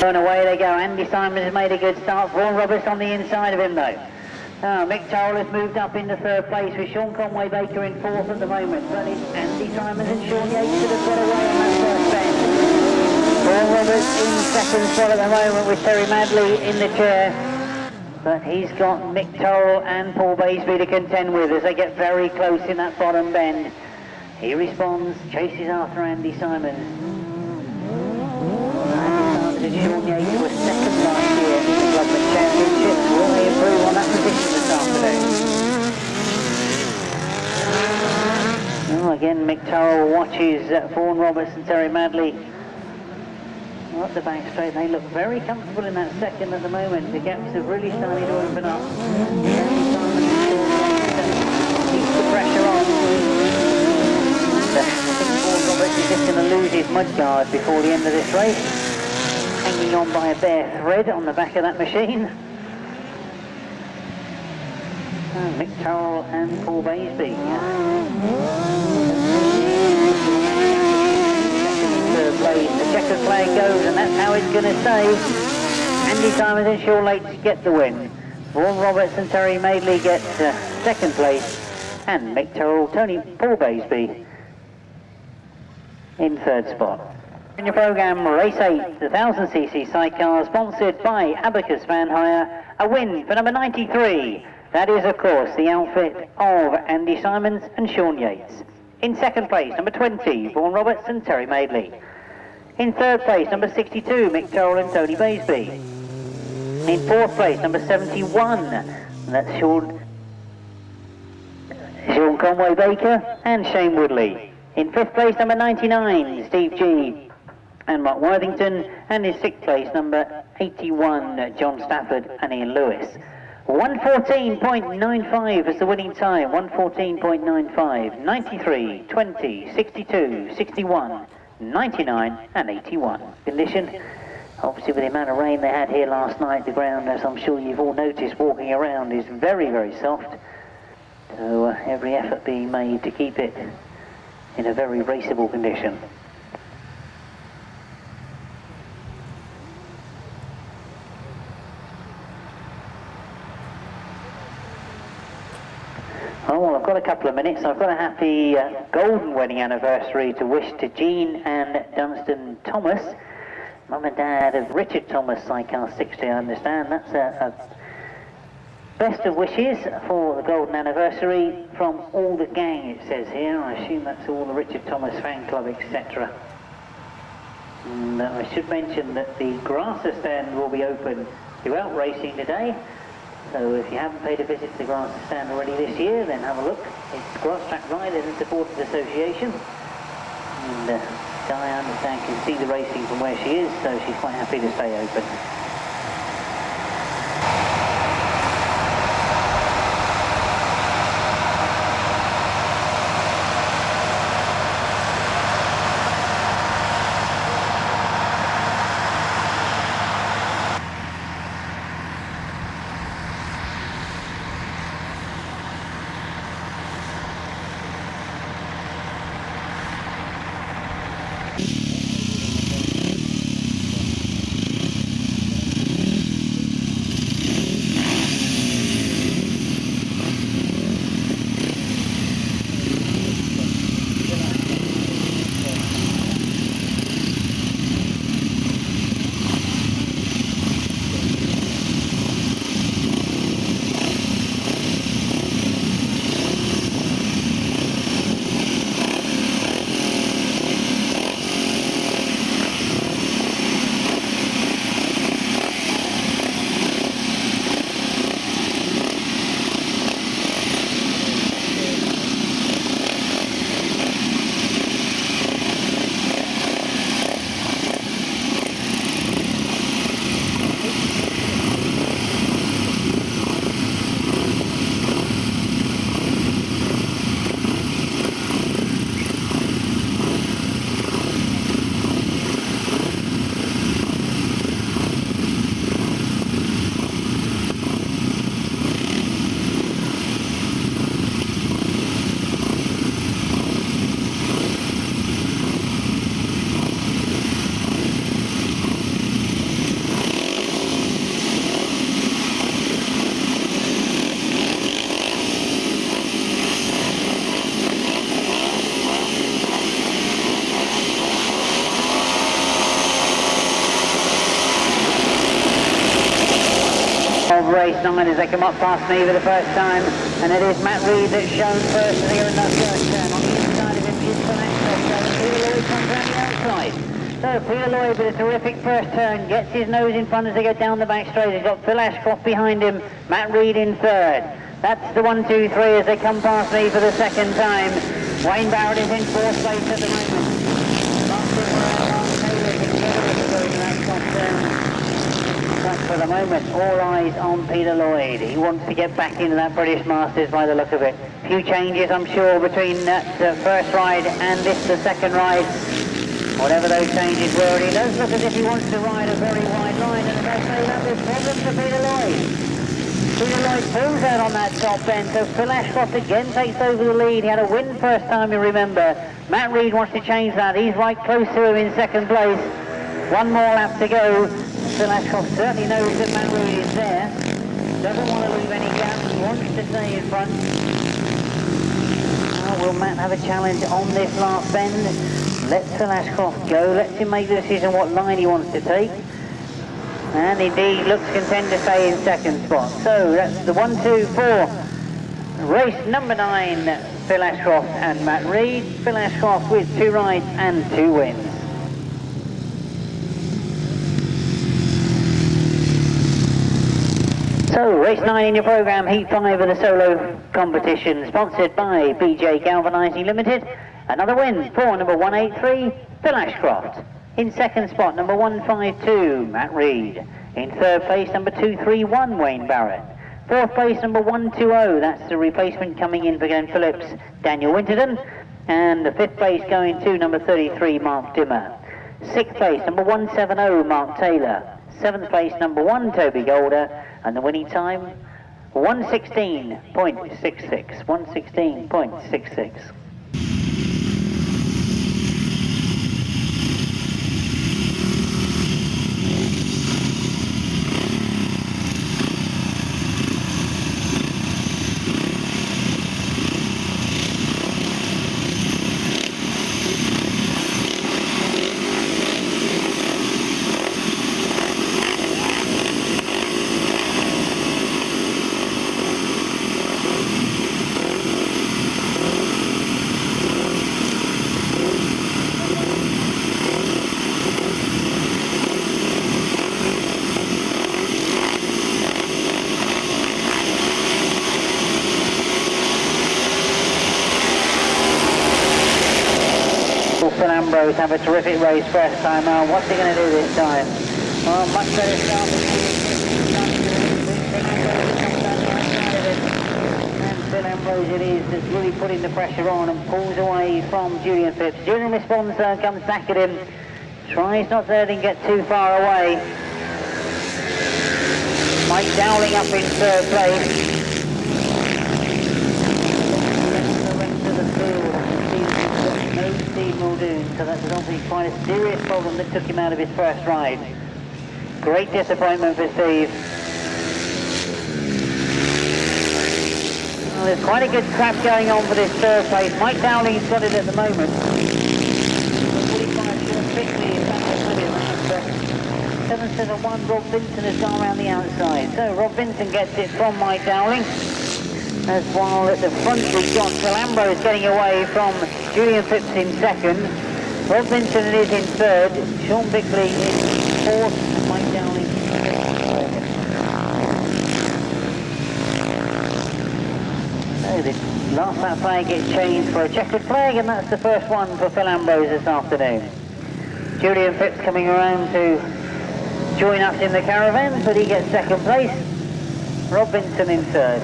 And away they go. Andy Simons has made a good start. Vaughan Roberts on the inside of him though. Mick Towell has moved up into third place with Sean Conway Baker in fourth at the moment. But it's Andy Simons and Sean Yates that have got away on that first bend. Vaughan Roberts in second spot at the moment with Terry Madley in the chair. But he's got Mick Towell and Paul Baisby to contend with as they get very close in that bottom bend. He responds, chases after Andy Simons. Sean Yates was second last year in the Clubman Championships. Will they improve on that position this afternoon? Well, again, Mick Towell watches Vaughan Roberts and Terry Madley up the back straight. They look very comfortable in that second at the moment. The gaps have really started to open up. Keeps the pressure on. I think Vaughan Roberts is just going to lose his mudguard before the end of this race. Hanging on by a bare thread on the back of that machine. Mick Towell and Paul Baisby. Third place, the checkered flag goes, and that's how it's going to stay. Andy Simons and Sean Yates get the win. Vaughan Roberts and Terry Madley get second place, and Mick Towell, Paul Baisby in third spot. In your programme, race 8, the 1000cc sidecar, sponsored by Abacus Van Hire, a win for number 93. That is, of course, the outfit of Andy Simons and Sean Yates. In second place, number 20, Vaughan Roberts and Terry Madley. In third place, number 62, Mick Towell and Tony Baisby. In fourth place, number 71, that's Sean Conway Baker and Shane Woodley. In fifth place, number 99, Steve G. and Mark Worthington, and in sixth place, number 81, John Stafford and Ian Lewis. 1:14.95 is the winning time. 1:14.95. 93, 20, 62, 61, 99 and 81. Condition, obviously with the amount of rain they had here last night, the ground, as I'm sure you've all noticed walking around, is very, very soft. So every effort being made to keep it in a very raceable condition. Oh, well, I've got a couple of minutes. I've got a happy golden wedding anniversary to wish to Jean and Dunstan Thomas, Mum and Dad of Richard Thomas, Sidecast 60, I understand. That's a best of wishes for the golden anniversary from all the gang, it says here. I assume that's all the Richard Thomas fan club, etc. And I should mention that the grasser stand will be open throughout racing today. So if you haven't paid a visit to the grasser stand already this year, then have a look. It's Grasstrack Riders and Supporters Association. And Di, I understand, can see the racing from where she is, so she's quite happy to stay open. Race 9 as they come up past me for the first time, and it is Matt Reed that's shown first here in that first turn. On the inside of him is Phil Ashcroft, Peter Lloyd comes around the outside. So Peter Lloyd with a terrific first turn, gets his nose in front as they go down the back straight. He's got Phil Ashcroft behind him, Matt Reed in third. That's the 1, 2, 3 as they come past me for the second time. Wayne Barrett is in fourth place at the moment. But for the moment, all eyes on Peter Lloyd. He wants to get back into that British Masters by the look of it. Few changes, I'm sure, between that first ride and this, the second ride. Whatever those changes were, he does look as if he wants to ride a very wide line, and as I say, that was problem for Peter Lloyd. Peter Lloyd pulls out on that top end, so Phil Ashcroft again takes over the lead. He had a win first time, you remember. Matt Reed wants to change that. He's right close to him in second place. One more lap to go. Phil Ashcroft certainly knows that Matt Reed is there. Doesn't want to leave any gap. He wants to stay in front. Oh, will Matt have a challenge on this last bend? Let Phil Ashcroft go. Let him make the decision what line he wants to take. And indeed looks content to stay in second spot. So that's the 1, 2, 4. Race number 9, Phil Ashcroft and Matt Reed. Phil Ashcroft with 2 rides and 2 wins. So, race 9 in your programme, heat 5 of the solo competition, sponsored by BJ Galvanising Limited. Another win for number 183, Phil Ashcroft. In second spot, number 152, Matt Reed. In third place, number 231, Wayne Barrett. Fourth place, number 120. That's the replacement coming in for Glenn Phillips, Daniel Winterton. And the fifth place going to number 33, Mark Dimmer. Sixth place, number 170, Mark Taylor. Seventh place, number 1, Toby Golder. And the winning time, 1:16.66. 1:16.66. Phil Ambrose have a terrific race first time out. What's he going to do this time? Oh, much better start than and Phil Ambrose it is that's really putting the pressure on and pulls away from Julian Phipps. Julian responds, comes back at him, tries not to let him get too far away. Mike Dowling up in third place. Steve Muldoon, so that's obviously quite a serious problem that took him out of his first ride. Great disappointment for Steve. Well, there's quite a good scrap going on for this third place. Mike Dowling's got it at the moment. 45 short quickly is back to the last. 771, Rob Vincent has gone around the outside. So Rob Vincent gets it from Mike Dowling. As while at the front we've got Phil Ambrose getting away from Julian Phipps in second. Rob Vincent is in third. Sean Bickley in fourth. And Mike Dowling in second. So the last lap flag gets changed for a checkered flag, and that's the first one for Phil Ambrose this afternoon. Julian Phipps coming around to join us in the caravan, but he gets second place. Rob Vincent in third.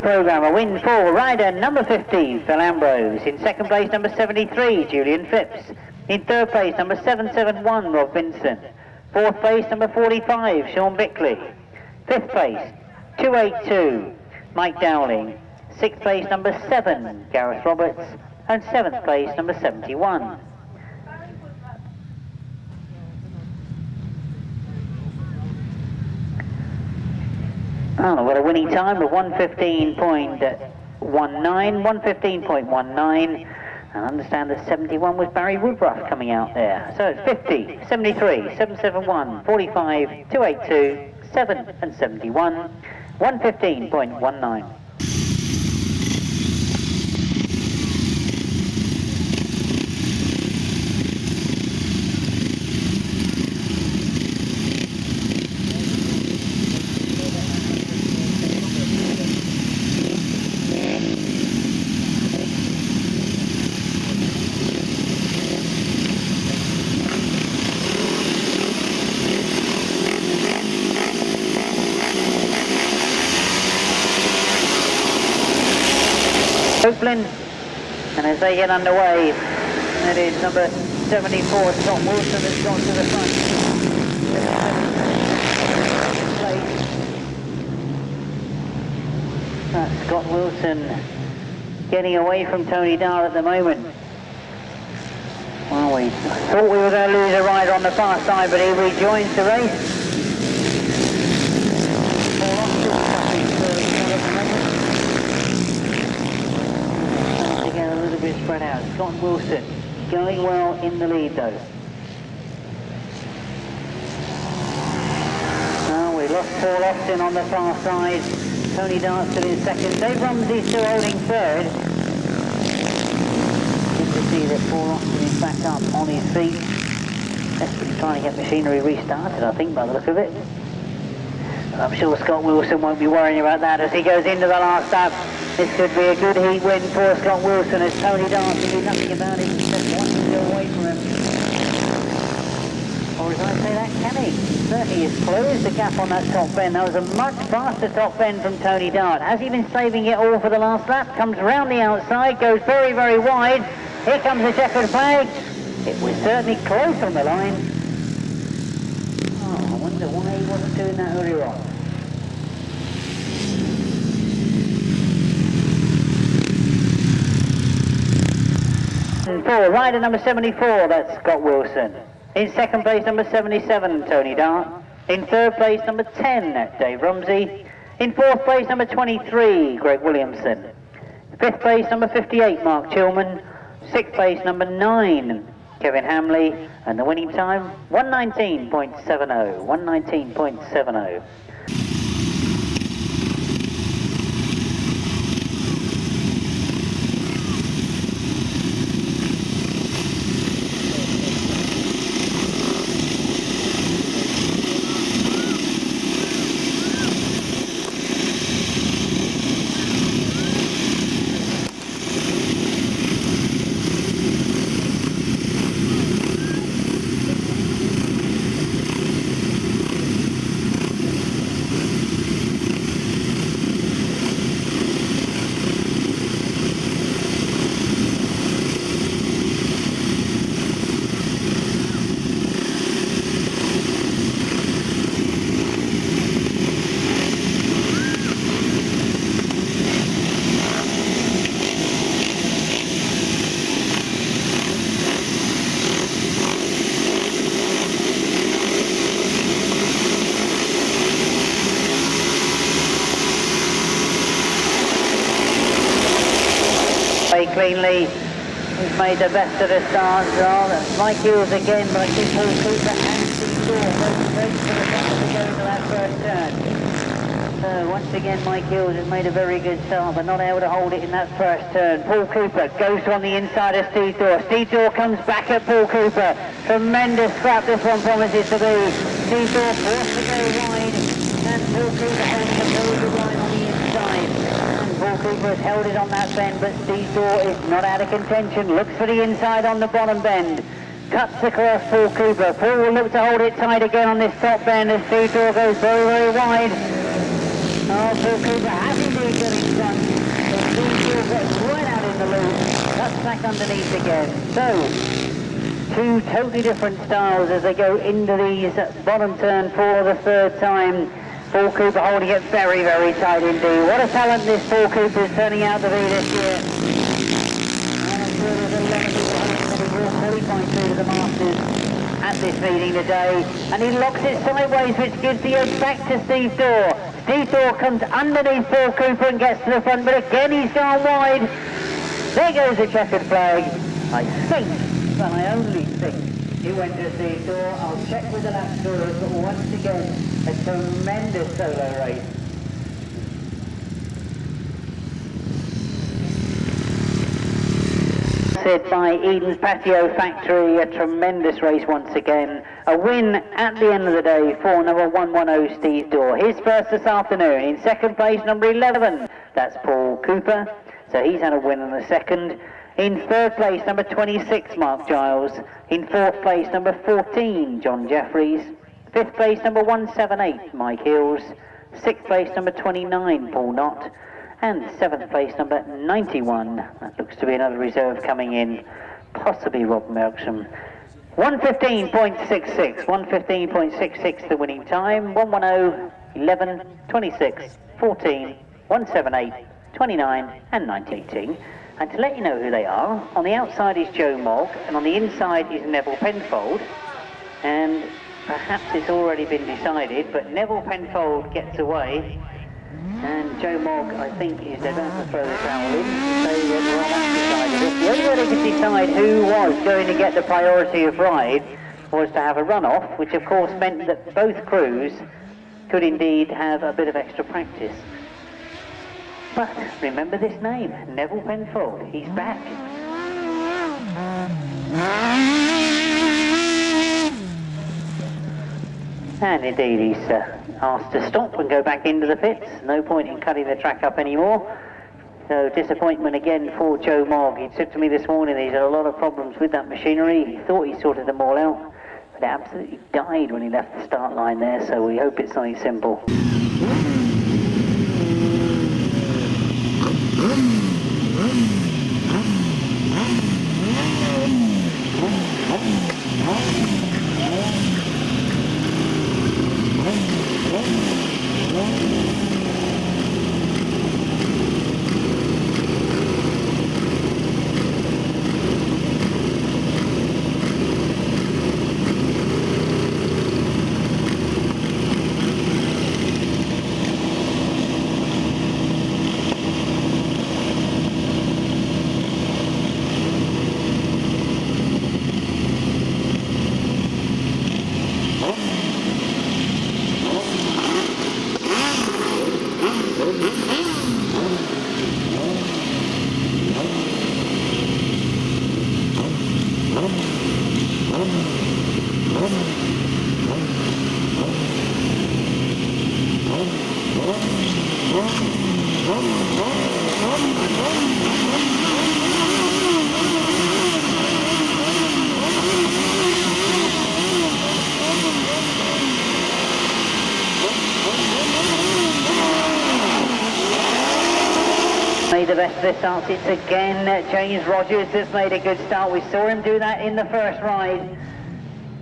Programmer win for rider number 15, Phil Ambrose. In second place, number 73, Julian Phipps. In third place, number 771, Rob Vincent. Fourth place, number 45, Sean Bickley. Fifth place, 282, Mike Dowling. Sixth place, number 7, Gareth Roberts. And seventh place, number 71. Oh, we've got a winning time of 1:15.19, 1:15.19, and I understand that 71 was Barry Woodruff coming out there. So it's 50, 73, 771, 45, 282, 7 and 71, 1:15.19. Oakland, and as they get underway, it is number 74, Scott Wilson, that's gone to the front. That's Scott Wilson getting away from Tony Daw at the moment. Well, we thought we were going to lose a rider on the far side, but he rejoins the race. A little bit spread out. Scott Wilson going well in the lead though. Now we lost Paul Austin on the far side. Tony Daw still in second. Dave Rumsey still holding third. Good to see that Paul Austin is back up on his feet. Desperately trying to get machinery restarted, I think, by the look of it. I'm sure Scott Wilson won't be worrying about that as he goes into the last lap. This could be a good heat win for Scott Wilson as Tony Daw can do nothing about it. Just wants to go away from him. Or as I say that, back, can he? Certainly has closed the gap on that top bend. That was a much faster top bend from Tony Dart. Has he been saving it all for the last lap? Comes round the outside, goes very, very wide. Here comes the checkered flag. It was certainly close on the line. Oh, I wonder why he wasn't doing that earlier on. For rider number 74, that's Scott Wilson. In second place, number 77, Tony Dart. In third place, number 10, Dave Rumsey. In fourth place, number 23, Greg Williamson. Fifth place, number 58, Mark Chilman. Sixth place, number 9, Kevin Hamley. And the winning time, 119.70. 119.70. Cleanly, he's made the best of the start. Mike Hughes again, but I think Paul Cooper and Steve Daw both breaks for the front as we go into that first turn. So once again, Mike Hughes has made a very good start, but not able to hold it in that first turn. Paul Cooper goes on the inside of Steve Daw. Steve Daw comes back at Paul Cooper. Tremendous scrap this one promises to be. Steve Daw forced to go wide, and Paul Cooper holding a very good line on the inside. Paul Cooper has held it on that bend, but Steve Daw is not out of contention. Looks for the inside on the bottom bend. Cuts across Paul Cooper. Paul will look to hold it tight again on this top bend as Steve Daw goes very, very wide. Oh, Paul Cooper has indeed got in front. So Steve Daw gets right out in the loop. Cuts back underneath again. So, two totally different styles as they go into these bottom turn for the third time. Paul Cooper holding it very, very tight indeed. What a talent this Paul Cooper is turning out to be this year. And I'm sure there's a lot of people hoping that he will qualify through to the Masters at this meeting today. And he locks it sideways, which gives the edge back to Steve Daw. Steve Daw comes underneath Paul Cooper and gets to the front, but again he's gone wide. There goes the checkered flag. I think, but I only think, he went to Steve Daw. I'll check with the lap scorers, but once again, a tremendous solo race. Said by Eden's Patio Factory, a tremendous race once again. A win at the end of the day for number 110 Steve Daw. His first this afternoon. In second place, number 11, that's Paul Cooper. So he's had a win in the second. In third place, number 26, Mark Giles. In fourth place, number 14, John Jeffries. Fifth place, number 178, Mike Hills. Sixth place, number 29, Paul Knott. And seventh place, number 91. That looks to be another reserve coming in, possibly Rob Melksham. 1:15.66, 1:15.66 the winning time. 1:10, 11, 26, 14, 178, 29 and 19. And to let you know who they are, on the outside is Joe Mogg, and on the inside is Neville Penfold. And perhaps it's already been decided, but Neville Penfold gets away, and Joe Mogg, I think, is they're going to throw the towel in. So well, that's decided. The only way they could decide who was going to get the priority of ride was to have a runoff, which of course meant that both crews could indeed have a bit of extra practice. But remember this name, Neville Penfold, he's back. And indeed he's asked to stop and go back into the pits. No point in cutting the track up anymore. So disappointment again for Joe Mogg. He said to me this morning he's had a lot of problems with that machinery. He thought he sorted them all out. But it absolutely died when he left the start line there, so we hope it's something simple. Made the best of his start. It's again James Rogers has made a good start. We saw him do that in the first ride.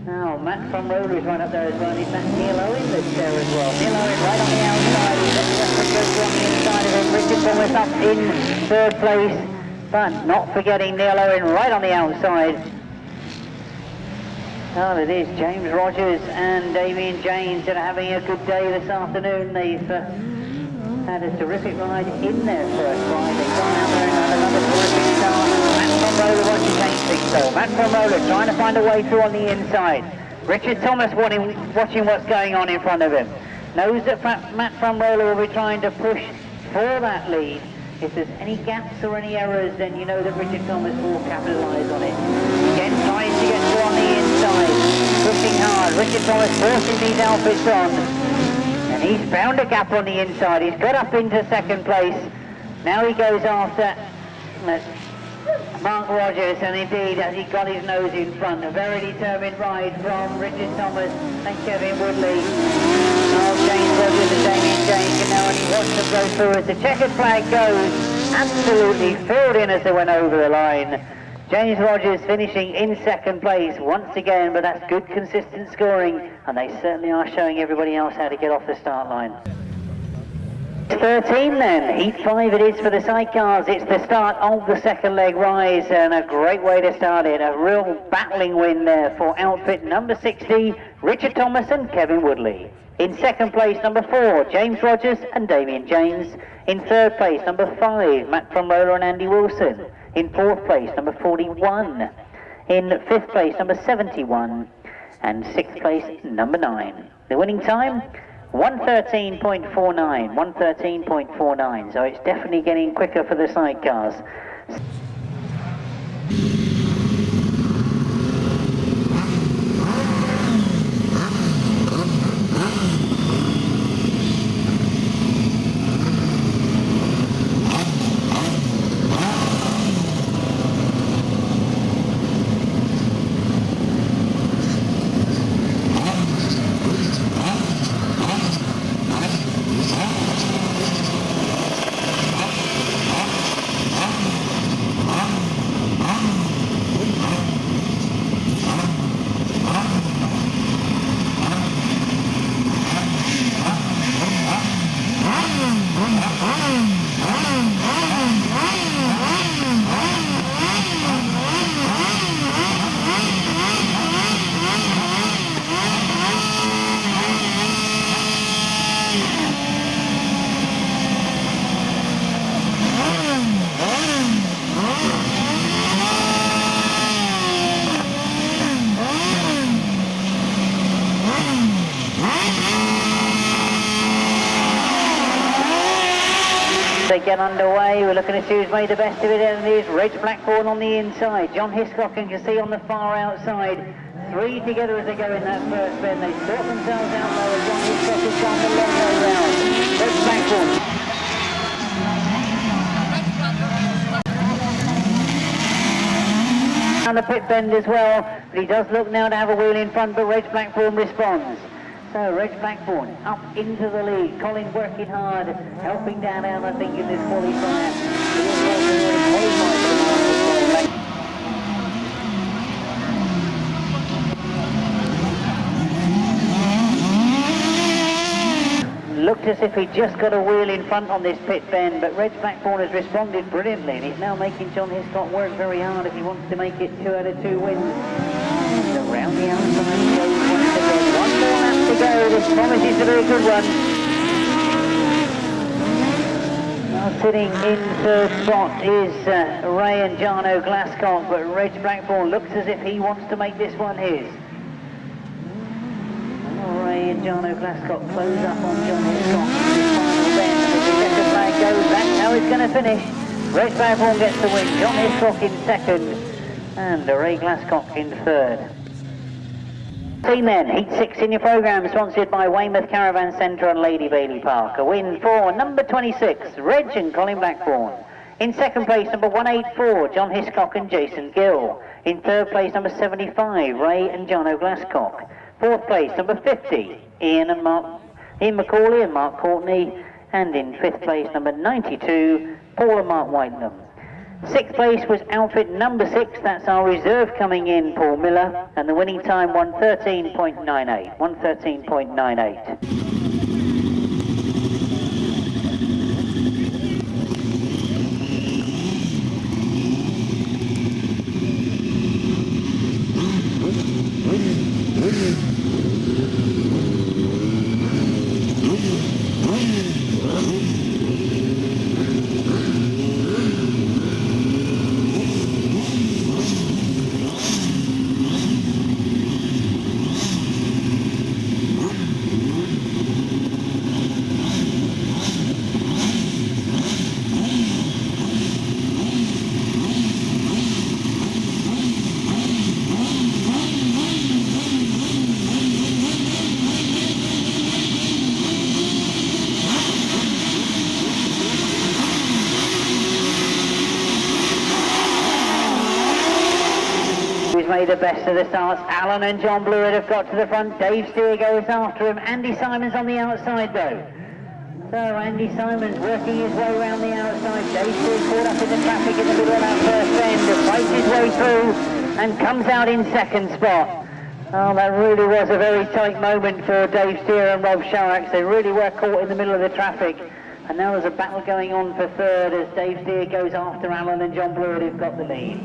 Now Matt from Roller is right up there as well. He's that Neil Owen that's there as well. Neil Owen right on the outside. He's got the rest of the group on the inside of him. Richard Thomas up in third place, but not forgetting Neil Owen right on the outside. Well, it is James Rogers and Damien James that are having a good day this afternoon. They've had a terrific ride in their first ride. They've gone out there and had another terrific start. Matt from Roller watching change things though. Matt from Roller trying to find a way through on the inside. Richard Thomas watching what's going on in front of him. Knows that Matt from Roller will be trying to push for that lead. If there's any gaps or any errors, then you know that Richard Thomas will capitalise on it. Again, trying to get through on the inside. Pushing hard. Richard Thomas forcing these outfits on. And he's found a gap on the inside. He's got up into second place. Now he goes after Mark Rogers, and indeed has he got his nose in front. A very determined ride from Richard Thomas and Kevin Woodley. Oh, James Rogers and Damien James can now only watch them go through as the checkered flag goes. Absolutely filled in as they went over the line. James Rogers finishing in second place once again, but that's good consistent scoring, and they certainly are showing everybody else how to get off the start line. 13 then, heat 5 it is for the sidecars. It's the start of the second leg rise, and a great way to start it. A real battling win there for outfit number 60, Richard Thomas and Kevin Woodley. In second place, number 4, James Rogers and Damien James. In third place, number 5, Matt from Roller and Andy Wilson. In fourth place, number 41. In fifth place, number 71. And sixth place, number 9. The winning time, 1:13.49. 1:13.49. So it's definitely getting quicker for the sidecars. They get underway. We're looking to see who's made the best of it, and it is Reg Blackburn on the inside. John Hiscock, you can see on the far outside. 3 together as they go in that first bend. They sort themselves out though as John Hiscock has gone the long way round. Reg Blackburn. On the pit bend as well, but he does look now to have a wheel in front, but Reg Blackburn responds. So Reg Blackburn up into the lead. Colin working hard, helping down I think in this qualifier. Looked as if he just got a wheel in front on this pit bend, but Reg Blackburn has responded brilliantly, and he's now making John Hiscock work very hard if he wants to make it 2 out of 2 wins. And around the outside he goes once again. One more lap to go. This promises to be a good one. Now sitting in third spot is Ray and Jarno Glasscock, but Reg Blackburn looks as if he wants to make this one his. Ray and Jarno Glasscock close up on John Hiscock in his final bend. As the checkered flag goes, that's how it's going to finish. Reg Blackburn gets the win, John Hiscock in second, and Ray Glasscock in third. Team then, Heat 6 in your programme, sponsored by Weymouth Caravan Centre and Lady Bailey Park. A win for number 26, Reg and Colin Blackburn. In second place, number 184, John Hiscock and Jason Gill. In third place, number 75, Ray and Jarno Glasscock. Fourth place, number 50, Ian McCauley and Mark Courtney. And in fifth place, number 92, Paul and Mark Whitenham. Sixth place was outfit number 6, that's our reserve coming in, Paul Miller, and the winning time 1:13.98. 1:13.98. Made the best of the starts. Alan and John Blewett have got to the front. Dave Steer goes after him. Andy Simons on the outside though. So Andy Simons working his way around the outside. Dave Steer caught up in the traffic in the middle of that first bend. Fights his way through and comes out in second spot. Oh, that really was a very tight moment for Dave Steer and Rob Sharax. They really were caught in the middle of the traffic. And now there's a battle going on for third as Dave Steer goes after Alan and John Blewett who've got the lead.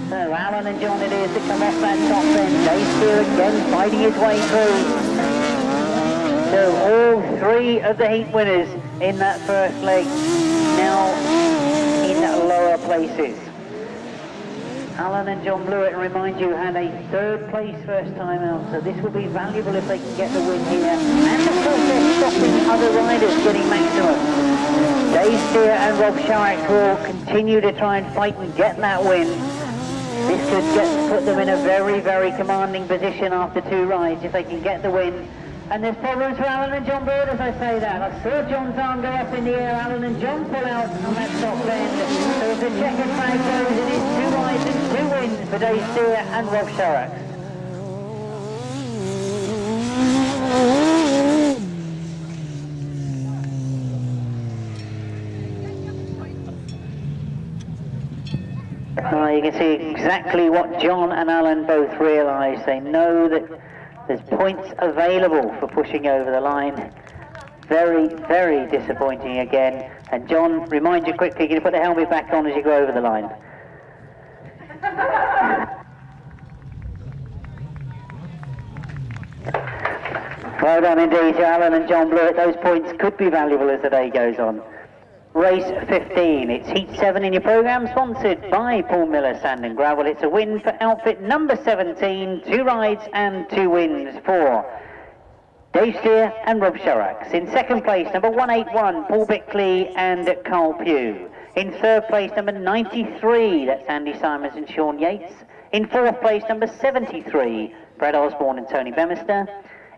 So Alan and John it is to come off that top end. Dave Steer again fighting his way through. So all 3 of the heat winners in that first leg now in lower places. Alan and John Blewett, remind you, had a 3rd place first time out, so this will be valuable if they can get the win here. And of course they're stopping other riders getting maximum. Dave Steer and Rob Sharack will continue to try and fight and get that win. This could put them in a very, very commanding position after 2 rides if they can get the win. And there's problems for Alan and John Blewett as I say that. I saw John's arm go up in the air. Alan and John pull out on that top bend. So as the checkered flag goes, it is 2 rides and 2 wins for Dave Steer and Rob Sharack. You can see exactly what John and Alan both realise. They know that there's points available for pushing over the line. Very, very disappointing again. And John, remind you quickly, can you put the helmet back on as you go over the line? Well done indeed to Alan and John Blewett. Those points could be valuable as the day goes on. Race 15, it's Heat 7 in your programme, sponsored by Paul Miller Sand and Gravel. It's a win for outfit number 17, 2 rides and 2 wins for Dave Steer and Rob Sharax. In second place, number 181, Paul Bickley and Carl Pugh. In third place, number 93, that's Andy Simons and Sean Yates. In fourth place, number 73, Brad Osborne and Tony Bemister.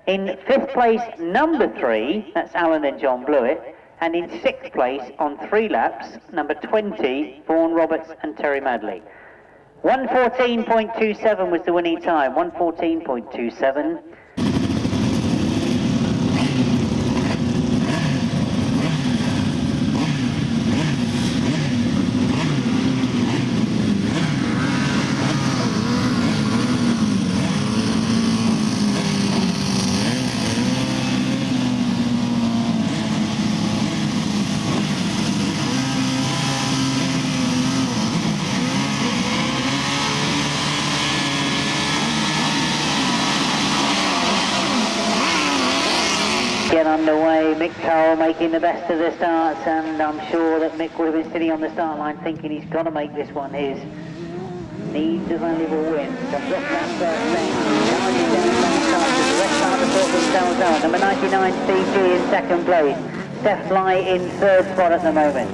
In fifth place, number 3, that's Alan and John Blewett. And in 6th place on 3 laps, number 20, Vaughan Roberts and Terry Madley. 1:14.27 was the winning time. 1:14.27. Get underway, Mick Carroll making the best of the starts, and I'm sure that Mick would have been sitting on the start line thinking he's got to make this one his. Needs a valuable win. Comes up that first thing. Charging down that start as the rest start to sort themselves out. Number 99, Steve G in second place. Steph Fly in third spot at the moment.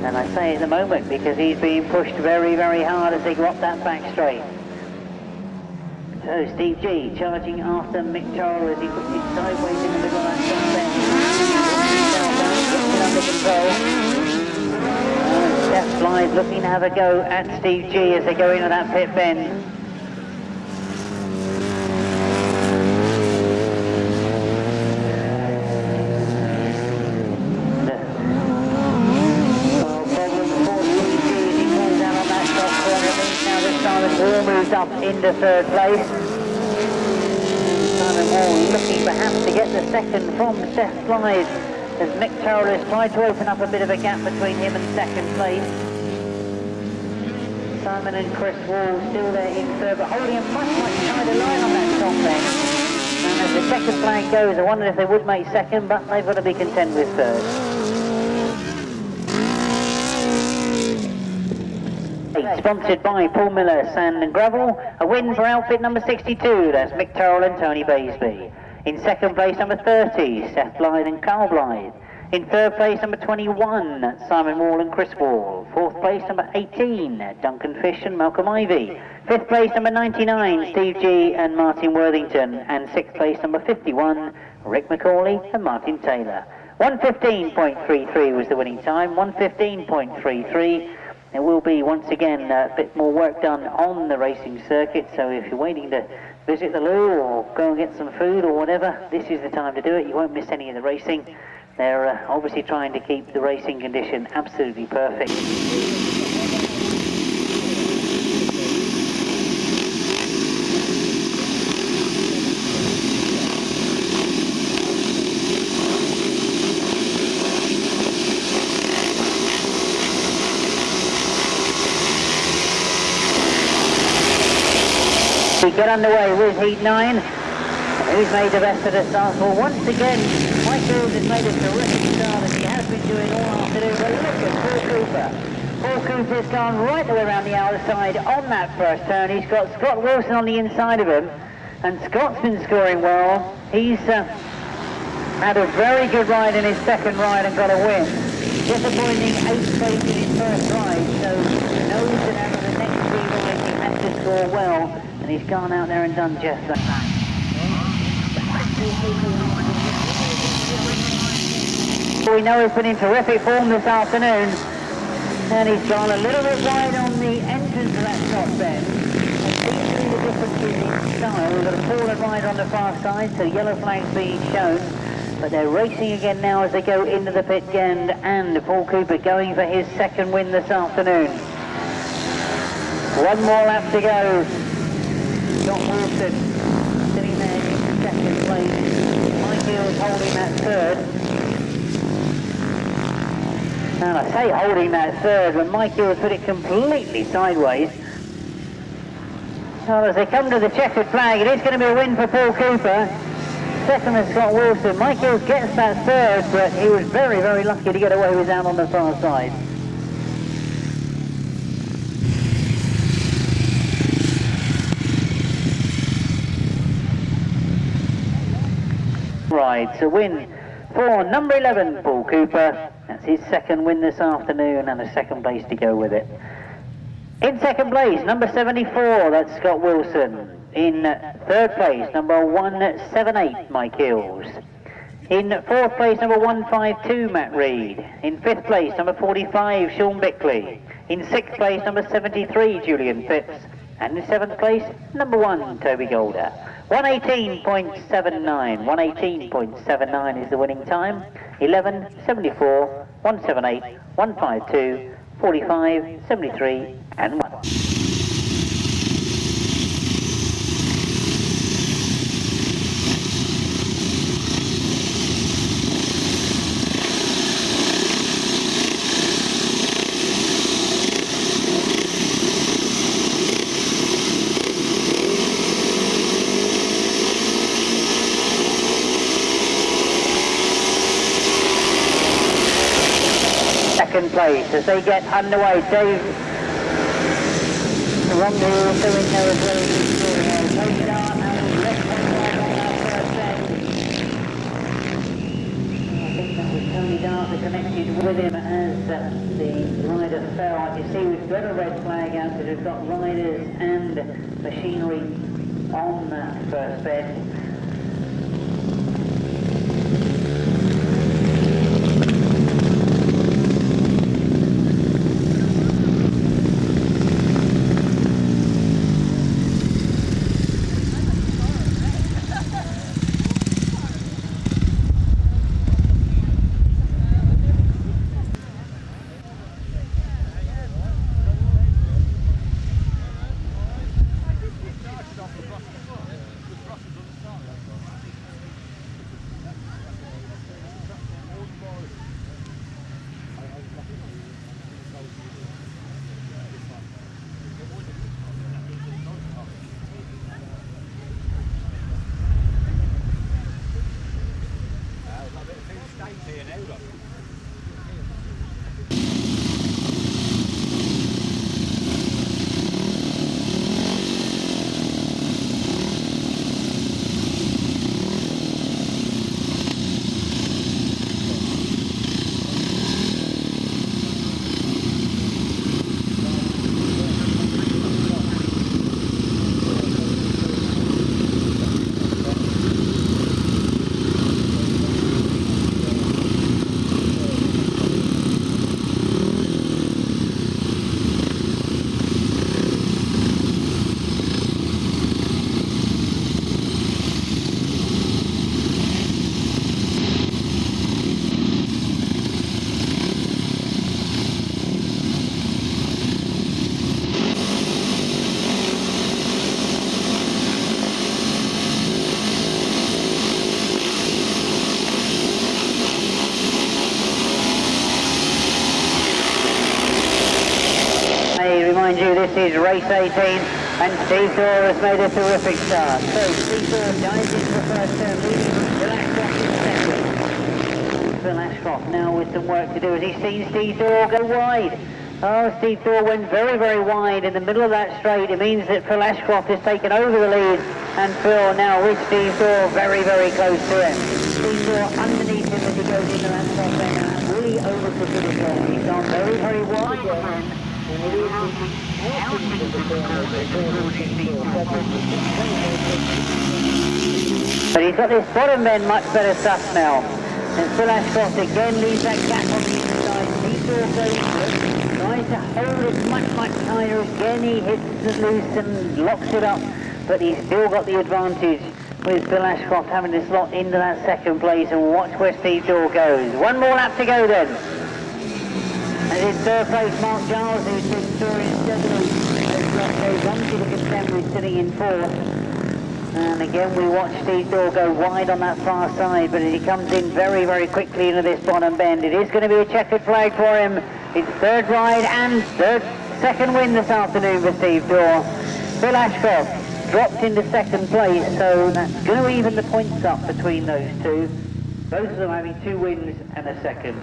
And I say at the moment because he's being pushed very, very hard as they go up that back straight. So Steve G charging after Mick Carroll as he puts it sideways in the middle of that front bend. Gets it under control. Steph Fly's looking to have a go at Steve G as they go into that pit bend. Wall moves up into third place. Simon Wall looking perhaps to get the second from Steph Flies as Mick Carroll has tried to open up a bit of a gap between him and second place. Simon and Chris Wall still there in third, but holding a much tighter line on that top end. And as the checkered flag goes, I wondered if they would make second, but they've got to be content with third. Sponsored by Paul Miller Sand and Gravel. A win for outfit number 62, that's Mick Carroll and Tony Baisby. In second place, number 30, Seth Blythe and Carl Blythe. In third place, number 21, that's Simon Wall and Chris Wall. Fourth place, number 18, Duncan Fish and Malcolm Ivey. Fifth place, number 99, Steve G and Martin Worthington. And sixth place, number 51, Rick McCauley and Martin Taylor. 1:15.33 was the winning time, 1:15.33. There will be, once again, a bit more work done on the racing circuit, so if you're waiting to visit the loo or go and get some food or whatever, this is the time to do it. You won't miss any of the racing. They're obviously trying to keep the racing condition absolutely perfect. We get underway with Heat 9. Who's made the best of the start? Well, once again, Mike Hills has made a terrific start as he has been doing all afternoon. But look at Paul Cooper. Paul Cooper's gone right the way around the outside on that first turn. He's got Scott Wilson on the inside of him. And Scott's been scoring well. He's had a very good ride in his second ride and got a win. Disappointing 8th place in his first ride. So he knows that out of the next 3 rides he had to score well. And he's gone out there and done just that. We know he's been in terrific form this afternoon. And he's gone a little bit wide on the entrance of that top bend. And see the difference in style. We've got a forward ride on the far side, so yellow flags being shown. But they're racing again now as they go into the pit end. And Paul Cooper going for his second win this afternoon. One more lap to go. Scott Wilson sitting there in second place. Mike Hills holding that third. And I say holding that third when Mike Hills put it completely sideways. Well, as they come to the checkered flag, it is going to be a win for Paul Cooper. Second is Scott Wilson. Mike Hills gets that third, but he was very, very lucky to get away with that on the far side. Rides a win for number 11, Paul Cooper. That's his second win this afternoon and a second place to go with it. In second place, number 74, that's Scott Wilson. In third place, number 178, Mike Hills. In fourth place, number 152, Matt Reed. In fifth place, number 45, Sean Bickley. In 6th place, number 73, Julian Phipps. And in 7th place, number 1, Toby Golder. 118.79. 118.79 is the winning time. 11.74, 178, 152, 45, 73, and 1. Second place as they get underway. Dave Romney also in there as well. Tony Daw and left hand side on that first end. I think that was Tony Daw that connected with him as the rider fell. You see we've got a red flag out because we've got riders and machinery on that first bed. Remind you, this is race 18, and Steve Daw has made a terrific start. So Steve Daw dives into the first turn, leading Phil Ashcroft in second. Phil Ashcroft now with some work to do as he's seen Steve Daw go wide. Oh, Steve Daw went very, very wide in the middle of that straight. It means that Phil Ashcroft has taken over the lead, and Phil now with Steve Daw very, very close to him. Steve Daw underneath him as he goes into that top end, and really over to the turn. He's gone very, very wide again. But he's got this bottom end much better stuff now. And Phil Ashcroft again leaves that gap on the inside. He's also tries to hold it much higher. Again he hits the loose and locks it up. But he's still got the advantage with Phil Ashcroft having to slot into that second place. And watch where Steve Daw goes. One more lap to go then. And in third place, Mark Giles, who's been touring steadily. Dave Rumsey, the contemporary, sitting in fourth. And again, we watch Steve Daw go wide on that far side, but as he comes in very, very quickly into this bottom bend, it is going to be a checkered flag for him. His third ride and second win this afternoon for Steve Daw. Phil Ashcroft dropped into second place, so that's going to even the points up between those two. Both of them having 2 wins and a second.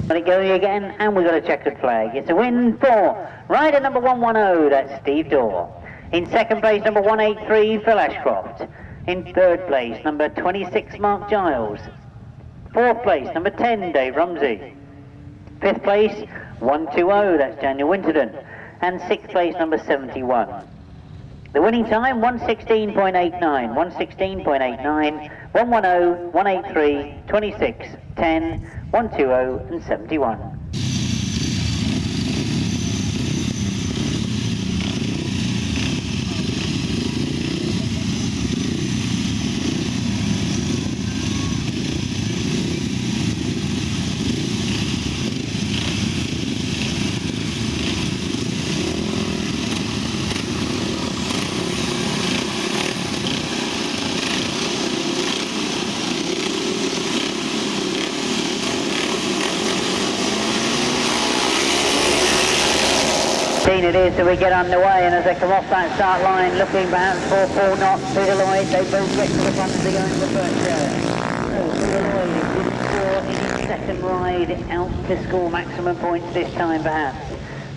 But it goes again, and we've got a checkered flag. It's a win for rider number 110, that's Steve Daw. In second place, number 183, Phil Ashcroft. In third place, number 26, Mark Giles. Fourth place, number 10, Dave Rumsey. Fifth place, 120, that's Daniel Winterden. and 6th place number 71. The winning time 1:16.89, 1:16.89, 1:10, 1:83, 26, 10, 1:20 and 71. It is that we get underway, and as they come off that start line, looking perhaps for Paul Knott, Peter Lloyd, they both get to the front as they go into the first turn. So Peter Lloyd didn't score in his second ride out to score maximum points this time perhaps.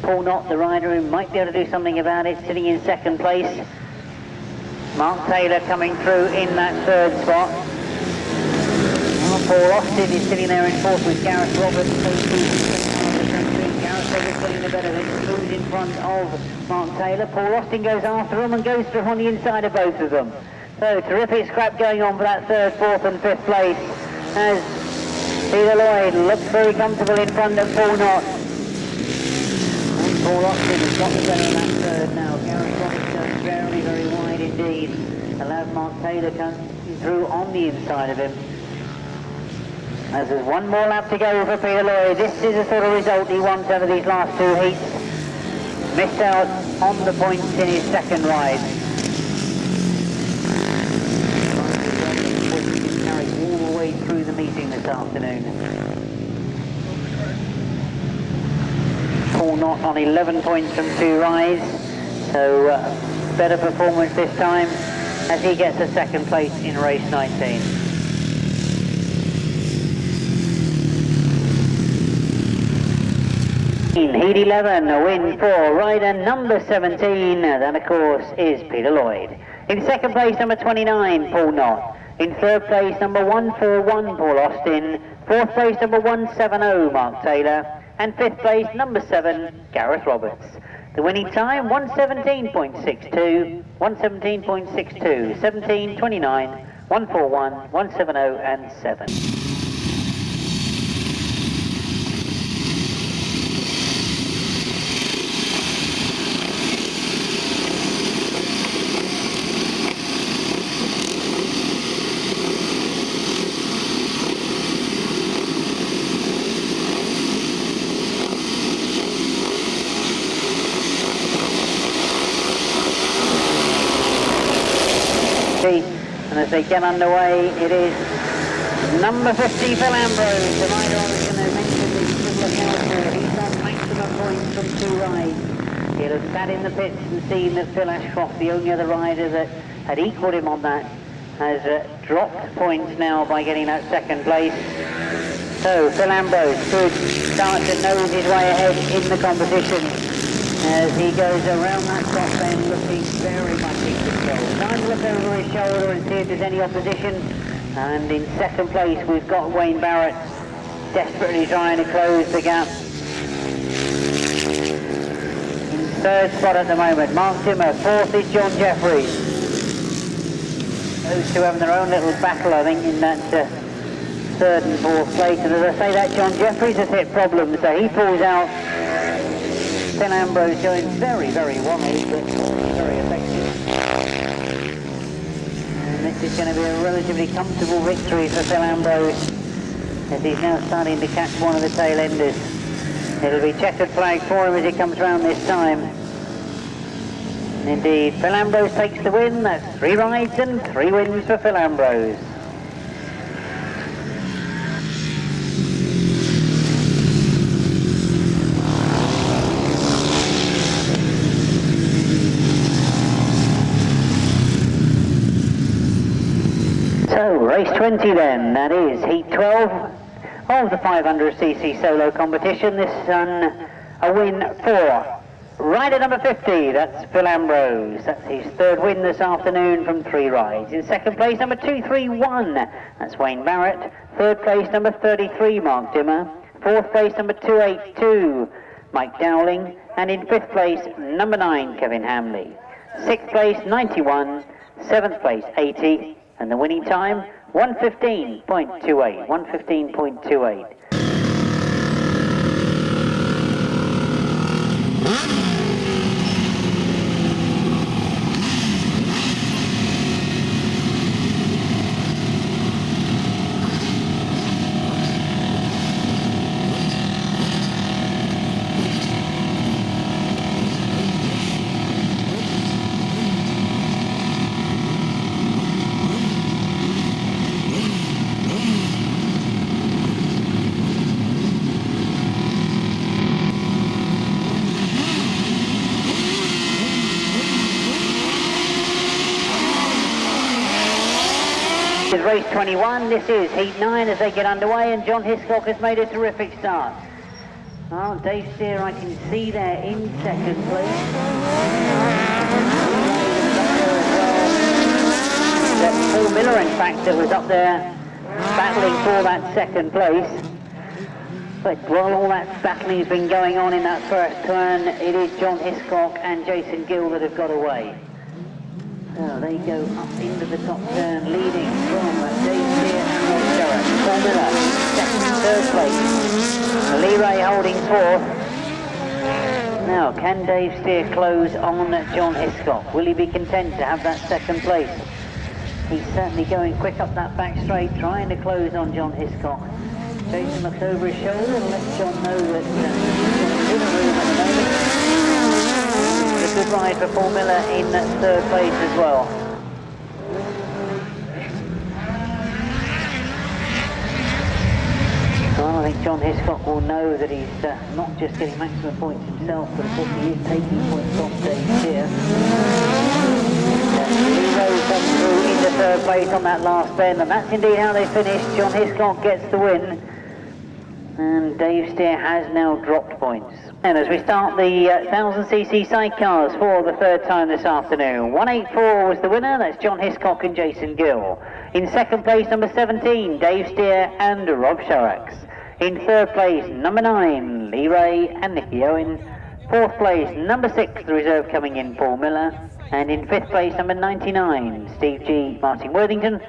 Paul Knott, the rider who might be able to do something about it, sitting in second place. Mark Taylor coming through in that third spot. Paul Austin is sitting there in fourth with Gareth Roberts. Gareth Roberts getting the better of it, moves in front of Mark Taylor. Paul Austin goes after him and goes through on the inside of both of them. So terrific scrap going on for that third, fourth and fifth place as Peter Lloyd looks very comfortable in front of Paul Knott. And Paul Austin has got the better of that third now. Gareth Roberts goes very, very wide indeed. Allowed Mark Taylor to come through on the inside of him. As there's one more lap to go for Peter Lloyd. This is the sort of result he wants out of these last two heats. Missed out on the points in his second ride. Carried all the way through the meeting this afternoon. Paul Knott on 11 points from 2 rides. So better performance this time as he gets a second place in race 19. Heat 11, a win for rider number 17, that of course is Peter Lloyd. In second place, number 29, Paul Knott. In third place, number 141, Paul Austin. Fourth place, number 170, Mark Taylor. And fifth place, number 7, Gareth Roberts. The winning time, 1:17.62, 1:17.62, 17:29, 141, 170 and 7. And as they get underway, it is number 50, Phil Ambrose. The rider I was going to mention that you should look out for. He's on maximum points from 2 rides. He'll have sat in the pits and seen that Phil Ashcroft, the only other rider that had equalled him on that, has dropped points now by getting that second place. So Phil Ambrose could start to nose his way ahead in the competition as he goes around that top end looking very much in control. Time to look over his shoulder and see if there's any opposition. And in second place we've got Wayne Barrett desperately trying to close the gap. In third spot at the moment, Mark Timmer. Fourth is John Jeffries. Those two having their own little battle, I think, in that third and fourth place. And as I say that, John Jeffries has hit problems, so he pulls out. Phil Ambrose going very, very wide, but very effective. And this is going to be a relatively comfortable victory for Phil Ambrose as he's now starting to catch one of the tail enders. It'll be checkered flag for him as he comes round this time. And indeed, Phil Ambrose takes the win. That's 3 rides and 3 wins for Phil Ambrose. So, race 20 then, that is heat 12 of the 500cc solo competition. This is a win for rider number 50, that's Phil Ambrose. That's his third win this afternoon from 3 rides. In second place, number 231, that's Wayne Barrett. Third place, number 33, Mark Dimmer. Fourth place, number 282, Mike Dowling, and in 5th place, number 9, Kevin Hamley. 6th place, 91, 7th place, 80, and the winning time, 1:15.28, 1:15.28. This is race 21, this is heat 9 as they get underway, and John Hiscock has made a terrific start. Well, Dave Steer I can see there in 2nd place. That's Paul Miller in fact that was up there battling for that 2nd place. But while all that battling has been going on in that first turn, it is John Hiscock and Jason Gill that have got away. So they go up into the top turn, leading from Dave Steer and Rob Sherritt. Paul Miller, 3rd place. Lee Ray holding 4th. Now, can Dave Steer close on John Hiscock? Will he be content to have that 2nd place? He's certainly going quick up that back straight, trying to close on John Hiscock. Jason looks over his shoulder and lets John know that he's in the room at the moment. A good ride for Paul Miller in 3rd place as well. Well, I think John Hiscock will know that he's not just getting maximum points himself, but of course he is taking points off Dave Steer. Lee Rose comes through into 3rd place on that last bend, and that's indeed how they finished. John Hiscock gets the win, and Dave Steer has now dropped points. And as we start the 1000cc sidecars for the 3rd time this afternoon, 184 was the winner, that's John Hiscock and Jason Gill. In 2nd place, number 17, Dave Steer and Rob Sherritt. In 3rd place, number 9, Lee Ray and Nicky Owen. 4th place, number 6, the reserve coming in, Paul Miller. And in 5th place, number 99, Steve G, Martin Worthington.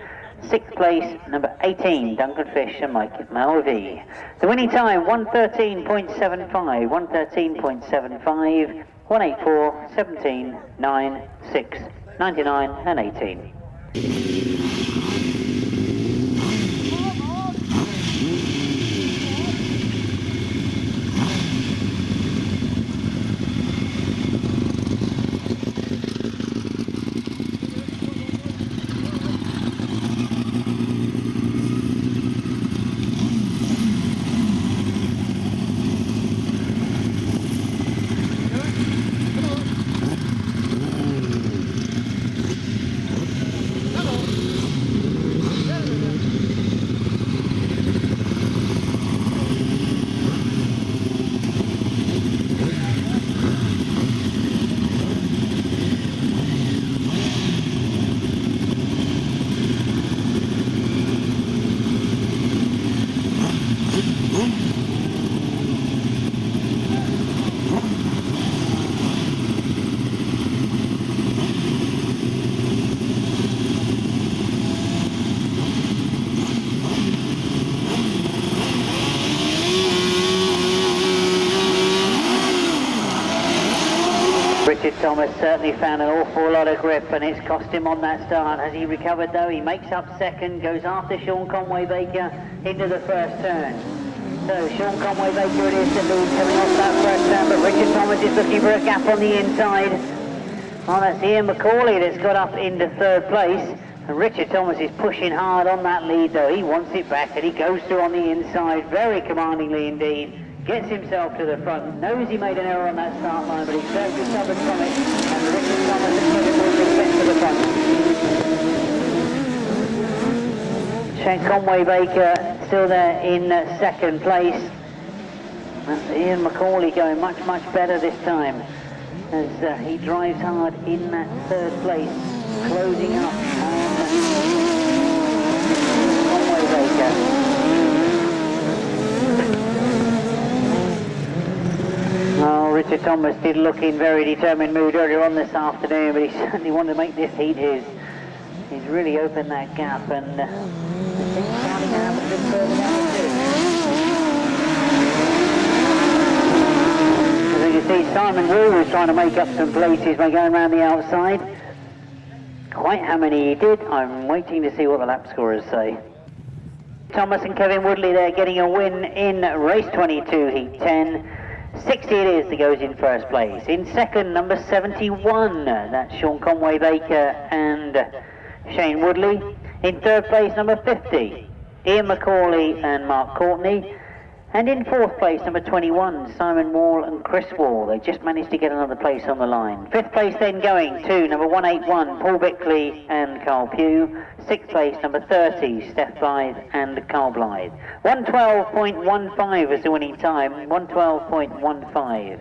6th place, number 18, Duncan Fish and Mike Malvey. The winning time, 1:13.75, 1:13.75, 184, 17, 9, 6, 99 and 18. Richard Thomas certainly found an awful lot of grip, and it's cost him on that start. Has he recovered though? He makes up 2nd, goes after Sean Conway-Baker into the 1st turn. So Sean Conway-Baker it is that leads coming off that 1st turn, but Richard Thomas is looking for a gap on the inside. Well, that's Ian McCauley that's got up into 3rd place. And Richard Thomas is pushing hard on that lead though. He wants it back and he goes through on the inside very commandingly indeed. Gets himself to the front, knows he made an error on that start line, but he's very recovered from it, and Richard Thomas and Kevin Woodley get to the front. Shane Conway-Baker still there in 2nd place. That's Ian McCauley going much better this time, as he drives hard in that 3rd place, closing up on Conway-Baker. Richard Thomas did look in very determined mood earlier on this afternoon, but he certainly wanted to make this heat his. He's really opened that gap, and I think starting to happen a bit further down the pitch. As you can see, Simon Wu was trying to make up some places by going around the outside. Quite how many he did, I'm waiting to see what the lap scorers say. Thomas and Kevin Woodley there getting a win in race 22, heat 10. 60 it is that goes in first place. In second, number 71, that's Sean Conway Baker and Shane Woodley. In third place, number 50, Ian McCauley and Mark Courtney. And in fourth place, number 21, Simon Wall and Chris Wall. They just managed to get another place on the line. Fifth place then going to number 181, Paul Bickley and Carl Pugh. Sixth place, number 30, Steph Blythe and Carl Blythe. 112.15 was the winning time, 112.15.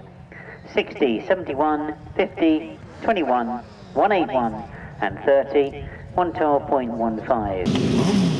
60, 71, 50, 21, 181 and 30, 112.15.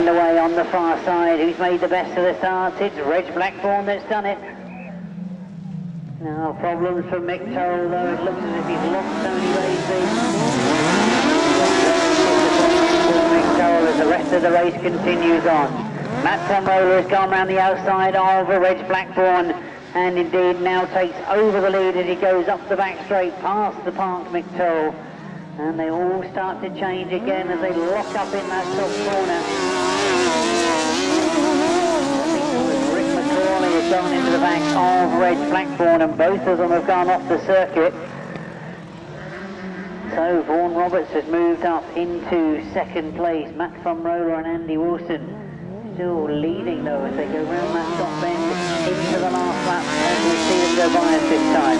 Away on the far side, who's made the best of the starts? It's Reg Blackburn that's done it. Now problems for Mick Toll, though. It looks as if he's lost Tony Racing. Mick Toll as the rest of the race continues on. Matt Tromroller has gone round the outside of Reg Blackburn, and indeed now takes over the lead as he goes up the back straight past the parked Mick Toll. And they all start to change again as they lock up in that top corner. Rick McCauley has gone into the back of Reg Blackburn, and both of them have gone off the circuit. So Vaughan Roberts has moved up into second place. Matt Tromroller and Andy Wilson still leading though as they go round that top end into the last lap, and we see them go by us this time.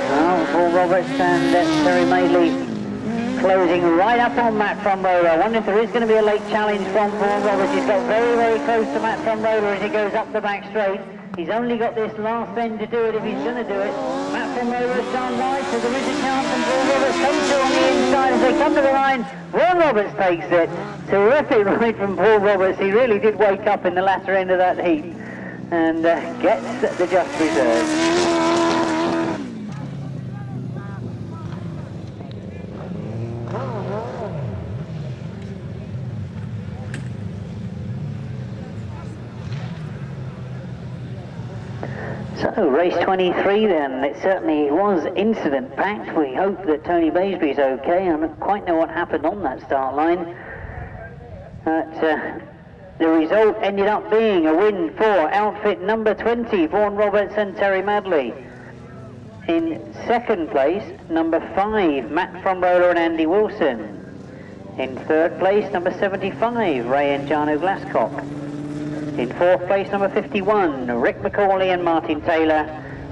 Well, Paul Roberts and Terry Madeley closing right up on Matt Tromroller. I wonder if there is going to be a late challenge from Paul Roberts. He's got very, very close to Matt Tromroller as he goes up the back straight. He's only got this last bend to do it if he's going to do it. Matt Tromroller has gone right, so there is a chance, and Paul Roberts comes through on the inside as they come to the line. Paul Roberts takes it. Terrific ride from Paul Roberts. He really did wake up in the latter end of that heat and gets the just reserve. So, race 23 then, it certainly was incident-packed. We hope that Tony Baisby's okay. I don't quite know what happened on that start line. But the result ended up being a win for outfit number 20, Vaughan Roberts and Terry Madeley. In second place, number 5, Matt Tromroller and Andy Wilson. In third place, number 75, Ray and Jarno Glasscock. In fourth place, number 51, Rick McCauley and Martin Taylor.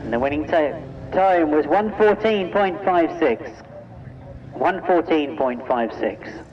And the winning time was 1:14.56. 1:14.56.